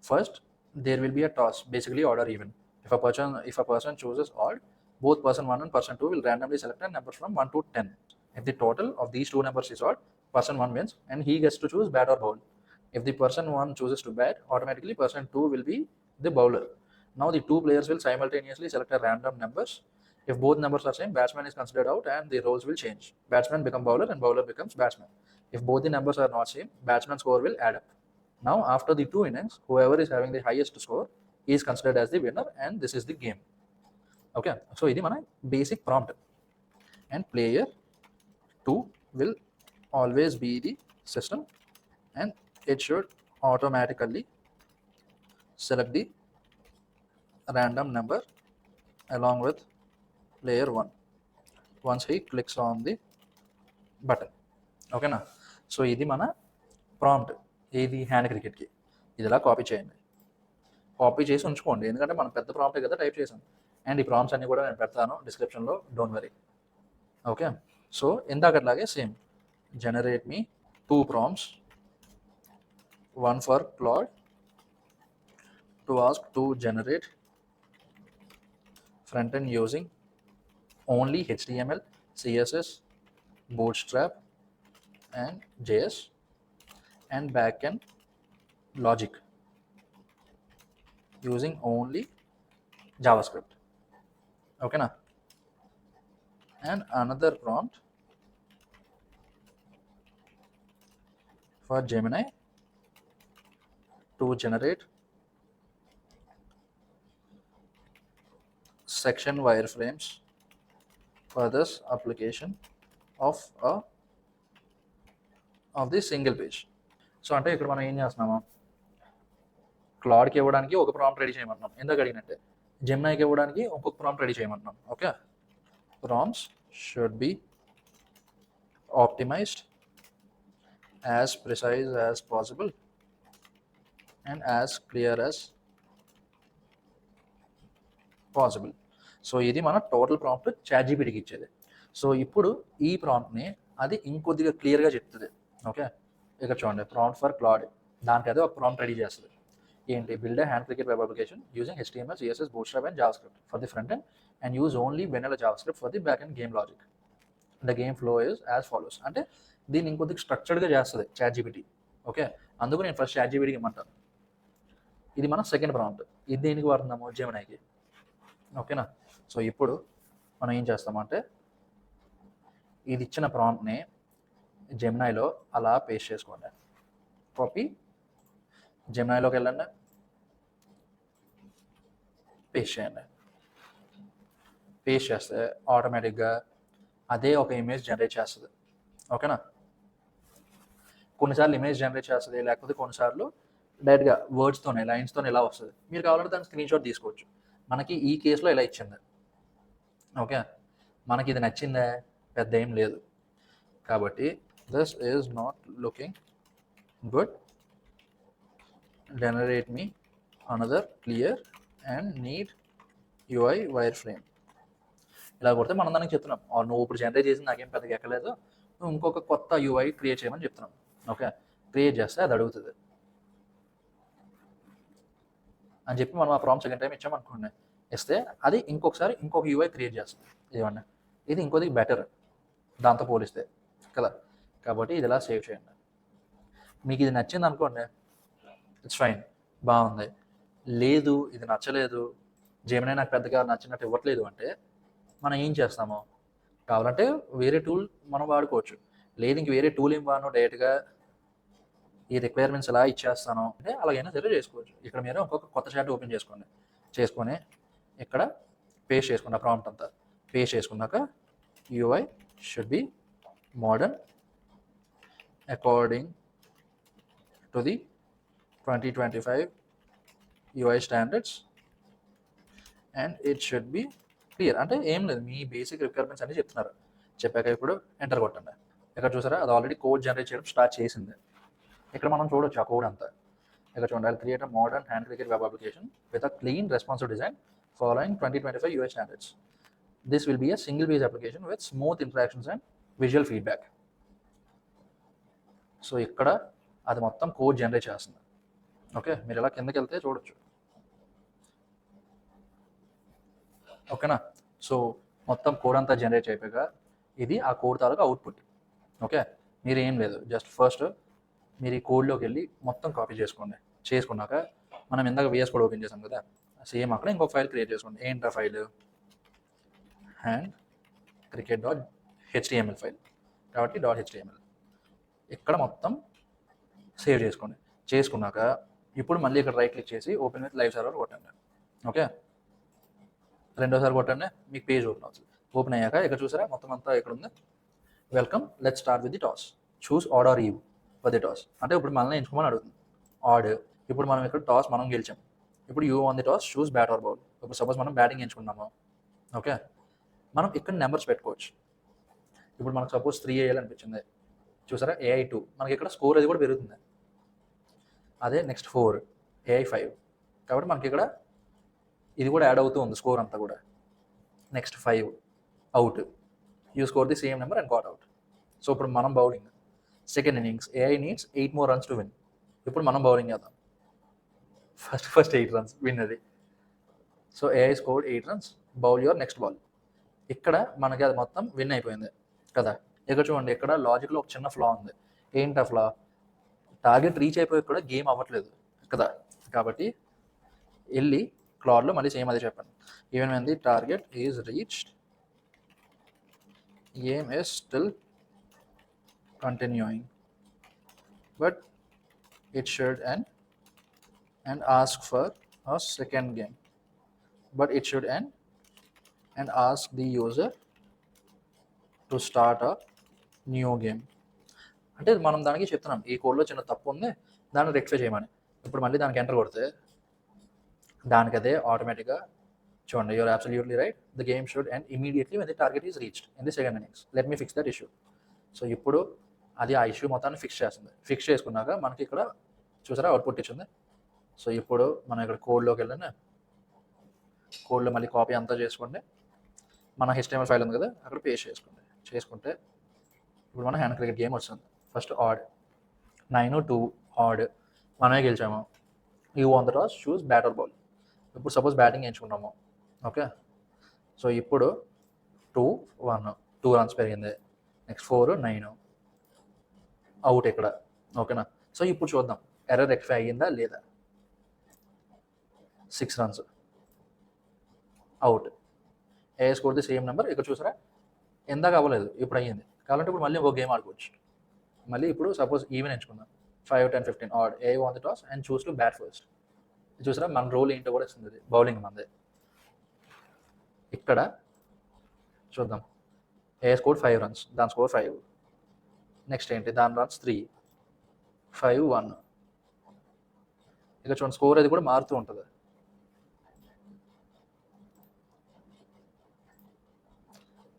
Speaker 1: First there will be a toss, basically order even. If a person chooses odd, both person 1 and person 2 will randomly select a number from 1 to 10. If the total of these two numbers is odd, person 1 wins and he gets to choose bat or bowl. If the person 1 chooses to bat, automatically person 2 will be the bowler. Now the two players will simultaneously select a random numbers. If both numbers are same, batsman is considered out and the roles will change. Batsman become bowler and bowler becomes batsman. If both the numbers are not same, batsman's score will add up. Now after the 2 innings, whoever is having the highest score is considered as the winner and this is the game. Okay, so ఇది మన basic prompt. And player 2 will always be the system and it should automatically select the random number along with player 1 once he clicks on the button. ఓకేనా, so ఇది మన prompt ఏది hand క్రికెట్కి. ఇదిలా copy చేయండి, copy చేసి ఉంచుకోండి ఎందుకంటే మనం పెద్ద ప్రాంప్టే కదా టైప్ చేసాం. అండ్ ఈ ప్రాంప్ట్స్ అన్ని కూడా నేను పెడతాను డిస్క్రిప్షన్లో, డోంట్ వరీ. ఓకే సో ఇందాకట్లాగే same generate me 2 prompts, one for Claude to ask to generate front end using only HTML, CSS, Bootstrap and JS, and backend logic using only JavaScript. Okay na? And another prompt for Gemini to generate section wireframes for this application of the single page. So అంటే ఇక్కడ మనం ఏం చేస్తున్నాము, క్లాడ్కి ఇవ్వడానికి ఒక prompt ready చేయమంటున్నాం ఎందుకు అడిగినట్టే, జెమినైకి ఇవ్వడానికి ఇంకొక ప్రాంప్ట్ రెడీ చేయమంటున్నాం. Okay prompts should be optimized as precise as possible and as clear as possible. So ఇది మన టోటల్ ప్రాంప్ట్ ChatGPTకి ఇచ్చేది. సో ఇప్పుడు ఈ ప్రాంప్ట్ని అది ఇంకొద్దిగా క్లియర్గా చెప్తుంది. ఓకే ఇక్కడ చూడండి ప్రాంప్ట్ ఫర్ క్లాడ్, దానికి అదే ఒక ప్రాంప్ట్ రెడీ చేస్తుంది ఏంటి, build hand cricket web application using HTML, CSS, Bootstrap and JavaScript for the front end and use only vanilla JavaScript for the back end game logic. The game flow is as follows. అంటే దీన్ని ఇంకొద్దిగా స్ట్రక్చర్డ్గా చేస్తుంది chat GPT. Okay, అందుకు నేను first chat జీపీటీకి ఇమ్మంటాను. ఇది మన second prompt. ఇది దేనికి వాడుతున్నాము? జెమినైకి. ఓకేనా? సో ఇప్పుడు మనం ఏం చేస్తామంటే ఇది ఇచ్చిన ప్రాంప్ట్ని జెమినైలో అలా పేస్ట్ చేసుకోండి. కాపీ, జెమినైలోకి వెళ్ళండి, పేస్ట్ చేయండి. పేస్ట్ చేస్తే ఆటోమేటిక్గా అదే ఒక ఇమేజ్ జనరేట్ చేస్తుంది. ఓకేనా? కొన్నిసార్లు ఇమేజ్ జనరేట్ చేస్తుంది, లేకపోతే కొన్నిసార్లు డైరెక్ట్గా వర్డ్స్తోనే లైన్స్తోనే ఇలా వస్తుంది. మీరు కావాలంటే దాని స్క్రీన్ షాట్ తీసుకోవచ్చు. మనకి ఈ కేసులో ఇలా ఇచ్చింది. ఓకే, మనకి ఇది నచ్చిందే? పెద్ద ఏం లేదు. కాబట్టి this is not looking good, generate me another clear and neat UI wire frame. ఇలా కొడితే మనం దానికి చెప్తున్నాం, నువ్వు ఇప్పుడు జనరేట్ చేసి నాకేం పెద్దగా ఎక్కలేదు, నువ్వు ఇంకొక కొత్త యూఐ క్రియేట్ చేయమని చెప్తున్నాం. ఓకే, క్రియేట్ చేస్తే అది అడుగుతుంది అని చెప్పి మనం ఆ ప్రాంప్ట్ సెకండ్ టైం ఇచ్చామనుకోండి, ఇస్తే అది ఇంకొకసారి ఇంకొక యూఐ క్రియేట్ చేస్తుంది. ఏమన్నా ఇది ఇంకోది బెటర్ దాంతో పోలిస్తే కదా. కాబట్టి ఇది ఇలా సేవ్ చేయండి. మీకు ఇది నచ్చింది అనుకోండి, ఇట్స్ ఫైన్, బాగుంది. లేదు ఇది నచ్చలేదు, జెమినై నాకు పెద్దగా నచ్చినట్టు ఇవ్వట్లేదు అంటే మనం ఏం చేస్తాము? కావాలంటే వేరే టూల్ మనం వాడుకోవచ్చు. లేదు ఇంక వేరే టూల్ ఏం వాడను, డైరెక్ట్గా ఈ రిక్వైర్మెంట్స్ ఎలా ఇచ్చేస్తాను అంటే అలాగైనా సరే చేసుకోవచ్చు. ఇక్కడ మీరు ఇంకొక కొత్త చాట్ ఓపెన్ చేసుకొని ఇక్కడ పేస్ట్ చేసుకోండి. ఆ ప్రాంప్ట్ అంతా పేస్ట్ చేసుకున్నాక UI should be modern according to the 2025 UI standards and it should be clear. అంటే ఏం లేదు, మీ బేసిక్ రిక్వైర్మెంట్స్ అన్ని చెప్తున్నారు. చెప్పాక ఇప్పుడు ఎంటర్ కొట్టండి. ఇక్కడ చూసారా, అది ఆల్రెడీ కోడ్ జనరేట్ చేయడం స్టార్ట్ చేసింది. ఇక్కడ మనం చూడొచ్చు ఆ కోడ్ అంతా. ఇక్కడ చూడండి, I'll create a modern hand cricket web application with a clean responsive design following 2025 UI standards. This will be a single page application with smooth interactions and visual feedback. So ఇక్కడ అది మొత్తం code generate చేస్తుంది. Okay, మీరు ఇలా కిందకి వెళ్తే చూడొచ్చు. ఓకేనా? సో మొత్తం కోడ్ అంతా జనరేట్ అయిపోయాక ఇది ఆ కోడ్ తాలూకా అవుట్పుట్. ఓకే, మీరు ఏం లేదు, జస్ట్ ఫస్ట్ మీరు ఈ కోడ్లోకి వెళ్ళి మొత్తం కాపీ చేసుకున్నాక మనం ఇందాక VS కోడ్ ఓపెన్ చేసాం కదా, సేమ్ అక్కడ ఇంకొక ఫైల్ క్రియేట్ చేసుకోండి. ఏంటా file? Hand cricket .html file. కాబట్టి .html ఇక్కడ మొత్తం సేవ్ చేసుకున్నాక ఇప్పుడు మళ్ళీ ఇక్కడ రైట్ క్లిక్ చేసి ఓపెన్ విత్ లైవ్ సర్వర్ కొట్టండి. ఓకే, రెండోసారి కొట్టండి, మీకు పేజ్ ఓపెన్ అవుతుంది. ఓపెన్ అయ్యాక ఇక్కడ చూసారా మొత్తం అంతా ఇక్కడ ఉంది. Welcome, let's start with the toss, choose odd or even for the toss. అంటే ఇప్పుడు మనల్ని ఎంచుకోమని అడుగుతుంది. ఆడ్, ఇప్పుడు మనం ఇక్కడ టాస్ మనం గెలిచాం. ఇప్పుడు you won the toss, choose bat or bowl. ఇప్పుడు సపోజ్ మనం బ్యాటింగ్ ఎంచుకున్నాము. ఓకే, మనం ఇక్కడ నెంబర్స్ పెట్టుకోవచ్చు. ఇప్పుడు మనకు సపోజ్ 3 వేయాలనిపించింది, చూసారా AI2, మనకి ఇక్కడ స్కోర్ అది కూడా పెరుగుతుంది. అదే నెక్స్ట్ 4, AI5, కాబట్టి మనకి ఇక్కడ ఇది కూడా యాడ్ అవుతూ ఉంది స్కోర్ అంతా కూడా. Next 5 out, you score the same number and got out. So ఇప్పుడు మనం bowling, second innings, AI needs 8 more runs to win. ఇప్పుడు మనం బౌలింగ్ చేద్దాం. ఫస్ట్ 8 runs విన్ అది. So AI scored 8 runs, bowl your next ball. ఇక్కడ మనకి అది మొత్తం విన్ అయిపోయింది కదా. ఇక్కడ చూడండి, ఇక్కడ లాజిక్లో ఒక చిన్న ఫ్లా ఉంది. ఏంటి ఆ ఫ్లా? టార్గెట్ రీచ్ అయిపోయి కూడా గేమ్ అవ్వట్లేదు కదా. కాబట్టి వెళ్ళి క్లాడ్లో మళ్ళీ సేమ్ అదే చెప్పండి. Even when the target is reached, game is still continuing, but it should end and ask for a second game, but it should end and ask the user to start a new game. అంటే మనం దానికి చెప్తున్నాం ఈ కోడ్లో చిన్న తప్పు ఉంది, దాన్ని రెక్టిఫై చేయమని. ఇప్పుడు మళ్ళీ దానికి ఎంటర్ కొడితే దానికి అదే ఆటోమేటిక్గా చూడండి, you're absolutely right, the game should end immediately when the target is reached in the second innings, let me fix that issue. So ఇప్పుడు అది ఆ ఇష్యూ మొత్తాన్ని ఫిక్స్ చేస్తుంది. ఫిక్స్ చేసుకున్నాక మనకి ఇక్కడ చూసారా అవుట్పుట్ ఇచ్చింది. సో ఇప్పుడు మనం ఇక్కడ కోడ్లోకి వెళ్ళండి, కోడ్లో మళ్ళీ కాపీ అంతా చేసుకోండి. మన HTML ఫైల్ ఉంది కదా, అక్కడ పేస్ట్ చేసుకుంటే ఇప్పుడు మన హ్యాండ్ క్రికెట్ గేమ్ వస్తుంది. ఫస్ట్ ఆడ్ 9-2 ఆడ్, మనమే గెలిచాము. You on the toss, choose bat or ball. ఇప్పుడు సపోజ్ బ్యాటింగ్ ఎంచుకున్నాము. ఓకే, సో ఇప్పుడు 2-1, 2 runs పెరిగింది. నెక్స్ట్ 4, 9. అవుట్ ఇక్కడ. ఓకేనా? సో ఇప్పుడు చూద్దాం ఎర్రర్ రెక్టిఫై అయ్యిందా లేదా. 6 రన్స్ అవుట్. ఏ స్కోర్ది సేమ్ నెంబర్. ఇక్కడ చూసారా, ఇందాక అవ్వలేదు, ఇప్పుడు అయ్యింది. కావాలంటే ఇప్పుడు మళ్ళీ ఇంకో గేమ్ ఆడుకోవచ్చు. మళ్ళీ ఇప్పుడు సపోజ్ ఈవెన్ ఎంచుకుందాం, 5, 10, 15 odd. A won the toss and choose to bat first. చూసారా, మన రోల్ ఏంటో కూడా ఇస్తుంది, బౌలింగ్ మందే. ఇక్కడ చూద్దాం, ఏ స్కోర్ 5 రన్స్, దాని స్కోర్ 5. నెక్స్ట్ ఏంటి, దాని రన్స్ 3, 5, 1. ఇక చూడండి స్కోర్ అది కూడా మారుతూ ఉంటుంది.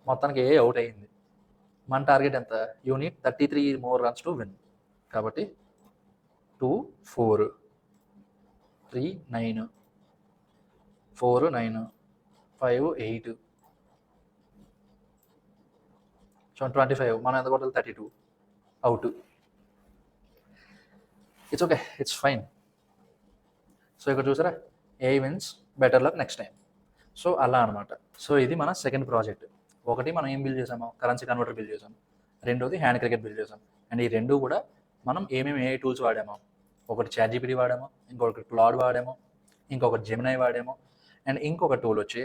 Speaker 1: మొత్తానికి ఏ అవుట్ అయ్యింది. మన టార్గెట్ ఎంత, unit 33 more runs to win. కాబట్టి 2, 4, 3, 9, 4, 9, 5, 8. సో 25, మనం ఎంత కొట్టాలి, 32. Out. It's okay, it's fine. So ఇక్కడ చూసారా, a wins, better luck next time. So అలా అనమాట. సో ఇది మన సెకండ్ ప్రాజెక్ట్. ఒకటి మనం ఏం బిల్డ్ చేసాము, కరెన్సీ కన్వర్టర్ బిల్డ్ చేసాం. రెండోది హ్యాండ్ క్రికెట్ బిల్డ్ చేసాం. అండ్ ఈ రెండు కూడా మనం ఏమేమి ఏ టూల్స్ వాడామో, ఒకటి ChatGPT వాడాము, ఇంకొకటి క్లాడ్ వాడాము, ఇంకొకటి జెమినై వాడాము, అండ్ ఇంకొక టూల్ వచ్చి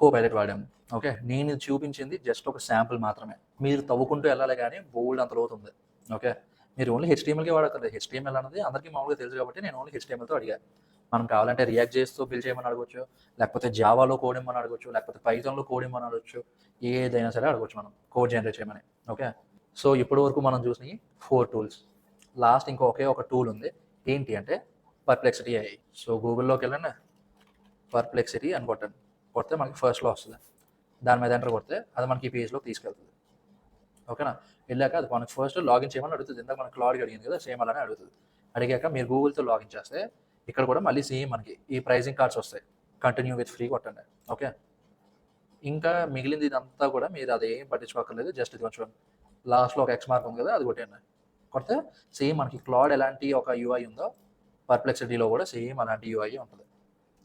Speaker 1: కోపైలట్ వాడాము. ఓకే, నేను చూపించింది జస్ట్ ఒక శాంపుల్ మాత్రమే. మీరు తవ్వుకుంటూ వెళ్ళాలి కానీ బోల్డ్ అంత లోతుంది. ఓకే, మీరు ఓన్లీ HTMLకే వాడక్కర్లేదు. HTML అన్నది అందరికీ మామూలుగా తెలుసు కాబట్టి నేను ఓన్లీ HTMLతో అడిగాను. మనం కావాలంటే రియాక్ట్ చేస్తూ బిల్డ్ చేయమని అడగొచ్చు, లేకపోతే జావాలో కోడ్ ఇమ్మని అడగొచ్చు, లేకపోతే పైథాన్లో కోడ్ ఇమ్మని అడగొచ్చు, ఏదైనా సరే అడగొచ్చు మనం కోడ్ జనరేట్ చేయమని. ఓకే, సో ఇప్పటి వరకు మనం చూసినవి 4 టూల్స్. లాస్ట్ ఒకే ఒక టూల్ ఉంది, ఏంటి అంటే పర్ప్లెక్సిటీ AI. సో గూగుల్లోకి వెళ్ళండి, పర్ప్లెక్సిటీ అని కొడితే మనకి ఫస్ట్లో వస్తుంది. దాని మీద ఎంటర్ కొడితే అది మనకి ఈ పేజ్లోకి తీసుకెళ్తుంది. ఓకేనా, వెళ్ళాక అది మనకి ఫస్ట్ లాగిన్ చేయమని అడుగుతుంది. ఇందాక మనకి క్లాడ్కి అడిగింది కదా, సేమ్ అలానే అడుగుతుంది. అడిగాక మీరు గూగుల్తో లాగిన్ చేస్తే ఇక్కడ కూడా మళ్ళీ సేమ్ మనకి ఈ ప్రైజింగ్ కార్డ్స్ వస్తాయి. కంటిన్యూ విత్ ఫ్రీ కొట్టండి. ఓకే, ఇంకా మిగిలింది ఇదంతా కూడా మీరు అది ఏం పట్టించుకోక్కర్లేదు. జస్ట్ ఇది కొంచెం లాస్ట్లో ఒక ఎక్స్ మార్క్ ఉంది కదా, అది కొట్టండి. కొడితే సేమ్ మనకి క్లాడ్ ఎలాంటి ఒక UI ఉందో పర్ప్లెక్సిటీలో కూడా సేమ్ అలాంటి UI ఉంటుంది.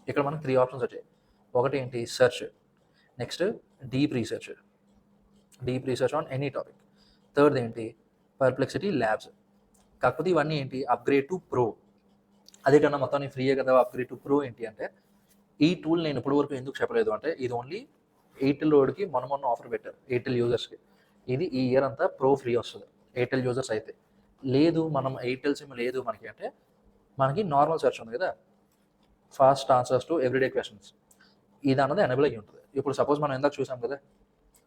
Speaker 1: ఇక్కడ మనకి 3 ఆప్షన్స్ వచ్చాయి. ఒకటి ఏంటి, search. Next deep research on any topic. Third ఏంటి, పర్ప్లెక్సిటీ ల్యాబ్స్. కాకపోతే ఇవన్నీ ఏంటి, అప్గ్రేడ్ టు ప్రో. అదే కన్నా మొత్తం ఫ్రీయే కదా. అప్గ్రేడ్ టు ప్రో ఏంటి అంటే, ఈ టూల్ నేను ఇప్పటి వరకు ఎందుకు చెప్పలేదు అంటే, ఇది ఓన్లీ ఎయిర్టెల్కి మొన్న ఆఫర్ పెట్టారు ఎయిర్టెల్ యూజర్స్కి. ఇది ఈ ఇయర్ అంతా ప్రో ఫ్రీ వస్తుంది ఎయిర్టెల్ యూజర్స్ అయితే. లేదు మనం ఎయిర్టెల్ సిమ్ లేదు మనకి అంటే, మనకి నార్మల్ సెర్చ్ ఉంది కదా, fast answers to everyday questions, ఇది అన్నది ఎనేబుల్ అయ్యి ఉంటుంది. ఇప్పుడు సపోజ్ మనం ఇందాక చూసాం కదా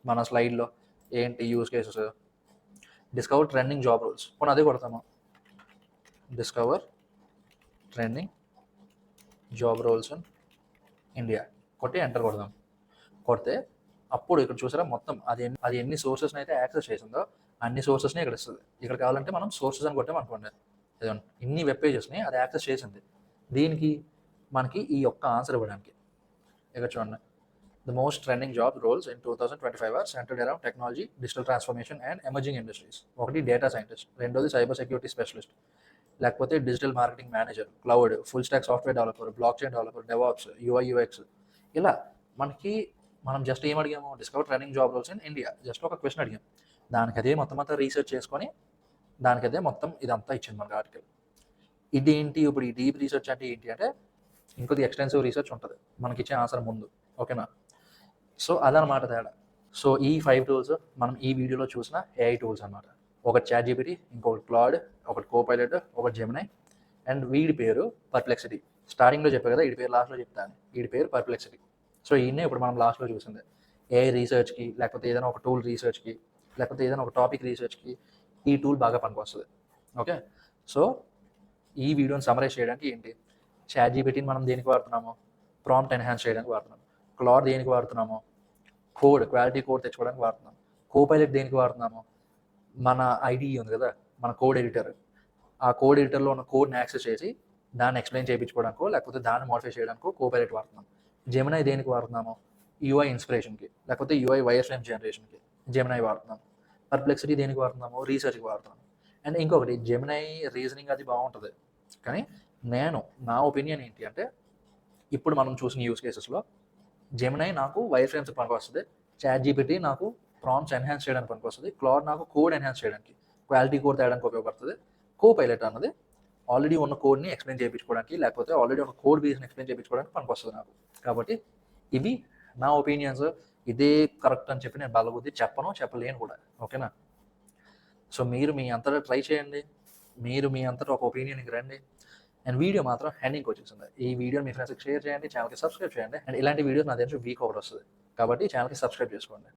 Speaker 1: మన స్లైడ్లో, ఏంటి use cases, discover trending job roles. పోనీ అదే కొడతాము, discover trending job roles in India కొట్టి ఎంటర్ కొడదాం. కొడితే అప్పుడు ఇక్కడ చూసారా, మొత్తం అది ఎన్ని సోర్సెస్ని అయితే యాక్సెస్ చేసిందో అన్ని సోర్సెస్ని ఇక్కడ ఇస్తుంది. ఇక్కడ కావాలంటే మనం సోర్సెస్ అని కొట్టామనుకోండి, ఇన్ని వెబ్ పేజెస్ని అది యాక్సెస్ చేసింది. దీనికి మనకి ఈ యొక్క ఆన్సర్ ఇవ్వడానికి. ఇక్కడ చూడండి, the most trending job roles in 2025 are centered around technology, digital transformation and emerging industries. ఒకటి డేటా సైంటిస్ట్, రెండోది సైబర్ సెక్యూరిటీ స్పెషలిస్ట్, లేకపోతే digital marketing manager, cloud, full stack software developer, blockchain developer, DevOps, UI/UX. ఇలా మనకి మనం just ఏం అడిగాము, discover trending job roles in India, just ఒక question అడిగాం. దానికి అదే మొత్తం అంతా రీసెర్చ్ చేసుకొని దానికదే మొత్తం ఇదంతా ఇచ్చింది మనకి ఆర్టికల్. ఇదేంటి, ఇప్పుడు ఈ డీప్ రీసెర్చ్ అంటే ఏంటి అంటే, ఇంకొద్ది ఎక్స్టెన్సివ్ రీసెర్చ్ ఉంటుంది మనకి ఇచ్చే ఆన్సర్ ముందు. ఓకేనా, సో అదనమాట తేడా. సో ఈ 5 టూల్స్ మనం ఈ వీడియోలో చూసిన AI టూల్స్ అనమాట. ఒకటి ChatGPT, ఇంకొకటి క్లాడ్, ఒకటి కోపైలట్, ఒకటి జెమినై, అండ్ వీడి పేరు పర్ప్లెక్సిటీ. స్టార్టింగ్లో చెప్పా కదా, వీడి పేరు లాస్ట్లో చెప్తాను, వీడి పేరు పర్ప్లెక్సిటీ. సో ఈయనే ఇప్పుడు మనం లాస్ట్లో చూసింది. AI రీసెర్చ్కి, లేకపోతే ఏదైనా ఒక టూల్ రీసెర్చ్కి, లేకపోతే ఏదైనా ఒక టాపిక్ రీసెర్చ్కి ఈ టూల్ బాగా పనికొస్తుంది. ఓకే, సో ఈ వీడియోని సమరైజ్ చేయడానికి ఏంటి, ChatGPTని మనం దేనికి వాడుతున్నాము, ప్రాంప్ట్ ఎన్హాన్స్ చేయడానికి వాడుతున్నాము. క్లాడ్ దేనికి వాడుతున్నాము, క్వాలిటీ కోడ్ తెచ్చుకోవడానికి వాడుతున్నాం. కోపైలట్ దేనికి వాడుతున్నాము, మన IDE ఉంది కదా, మన కోడ్ ఎడిటర్, ఆ కోడ్ ఎడిటర్లో ఉన్న కోడ్ని యాక్సెస్ చేసి దాన్ని ఎక్స్ప్లెయిన్ చేయించుకోవడానికో, లేకపోతే దాన్ని మోడిఫై చేయడానికో కోపైలట్ వాడుతున్నాం. జెమినై దేనికి వాడుతున్నాము, UI ఇన్స్పిరేషన్కి, లేకపోతే UI వైర్ఫ్రేమ్ జనరేషన్కి జెమినై వాడుతున్నాం. పర్ప్లెక్సిటీ దేనికి వాడుతున్నాము, రీసెర్చ్కి వాడుతున్నాం. అండ్ ఇంకొకటి జెమినై రీజనింగ్ అది బాగుంటుంది, కానీ నా ఒపీనియన్ ఏంటి అంటే, ఇప్పుడు మనం చూసిన యూస్ కేసెస్లో జెమినై నాకు వైర్ ఫ్రేమ్స్ పనికి వస్తుంది, ChatGPT నాకు ప్రాంప్ట్స్ ఎన్హాన్స్ చేయడానికి పనికి వస్తుంది, క్లాడ్ నాకు కోడ్ ఎన్హాన్స్ చేయడానికి. క్వాలిటీ కోడ్ తేయడానికి ఉపయోగపడుతుంది. కో పైలట్ అన్నది ఆల్రెడీ ఉన్న కోడ్ని ఎక్స్ప్లెయిన్ చేయించుకోవడానికి, లేకపోతే ఆల్రెడీ ఉన్న కోడ్ బేస్ని ఎక్స్ప్లెయిన్ చేయించుకోవడానికి పనికొస్తుంది నాకు. కాబట్టి ఇవి నా ఒపీనియన్స్. ఇదే కరెక్ట్ అని చెప్పి నేను బలబుద్ధి చెప్పలేను కూడా. ఓకేనా? సో మీరు మీ అంతటా ట్రై చేయండి. మీరు మీ అంతటా ఒక ఒపీనియన్కి రండి. అండ్ వీడియో మాత్రం హ్యాండింగ్కి వచ్చేసింది. ఈ వీడియో మీ ఫ్రెండ్స్కి షేర్ చేయండి, ఛానల్కి సబ్స్క్రైబ్ చేయండి. అండ్ ఇలాంటి వీడియోస్ నా దగ్గర వీక్ ఒకటి వస్తుంది. కాబట్టి ఛానల్కి సబ్స్క్రైబ్ చేసుకోండి.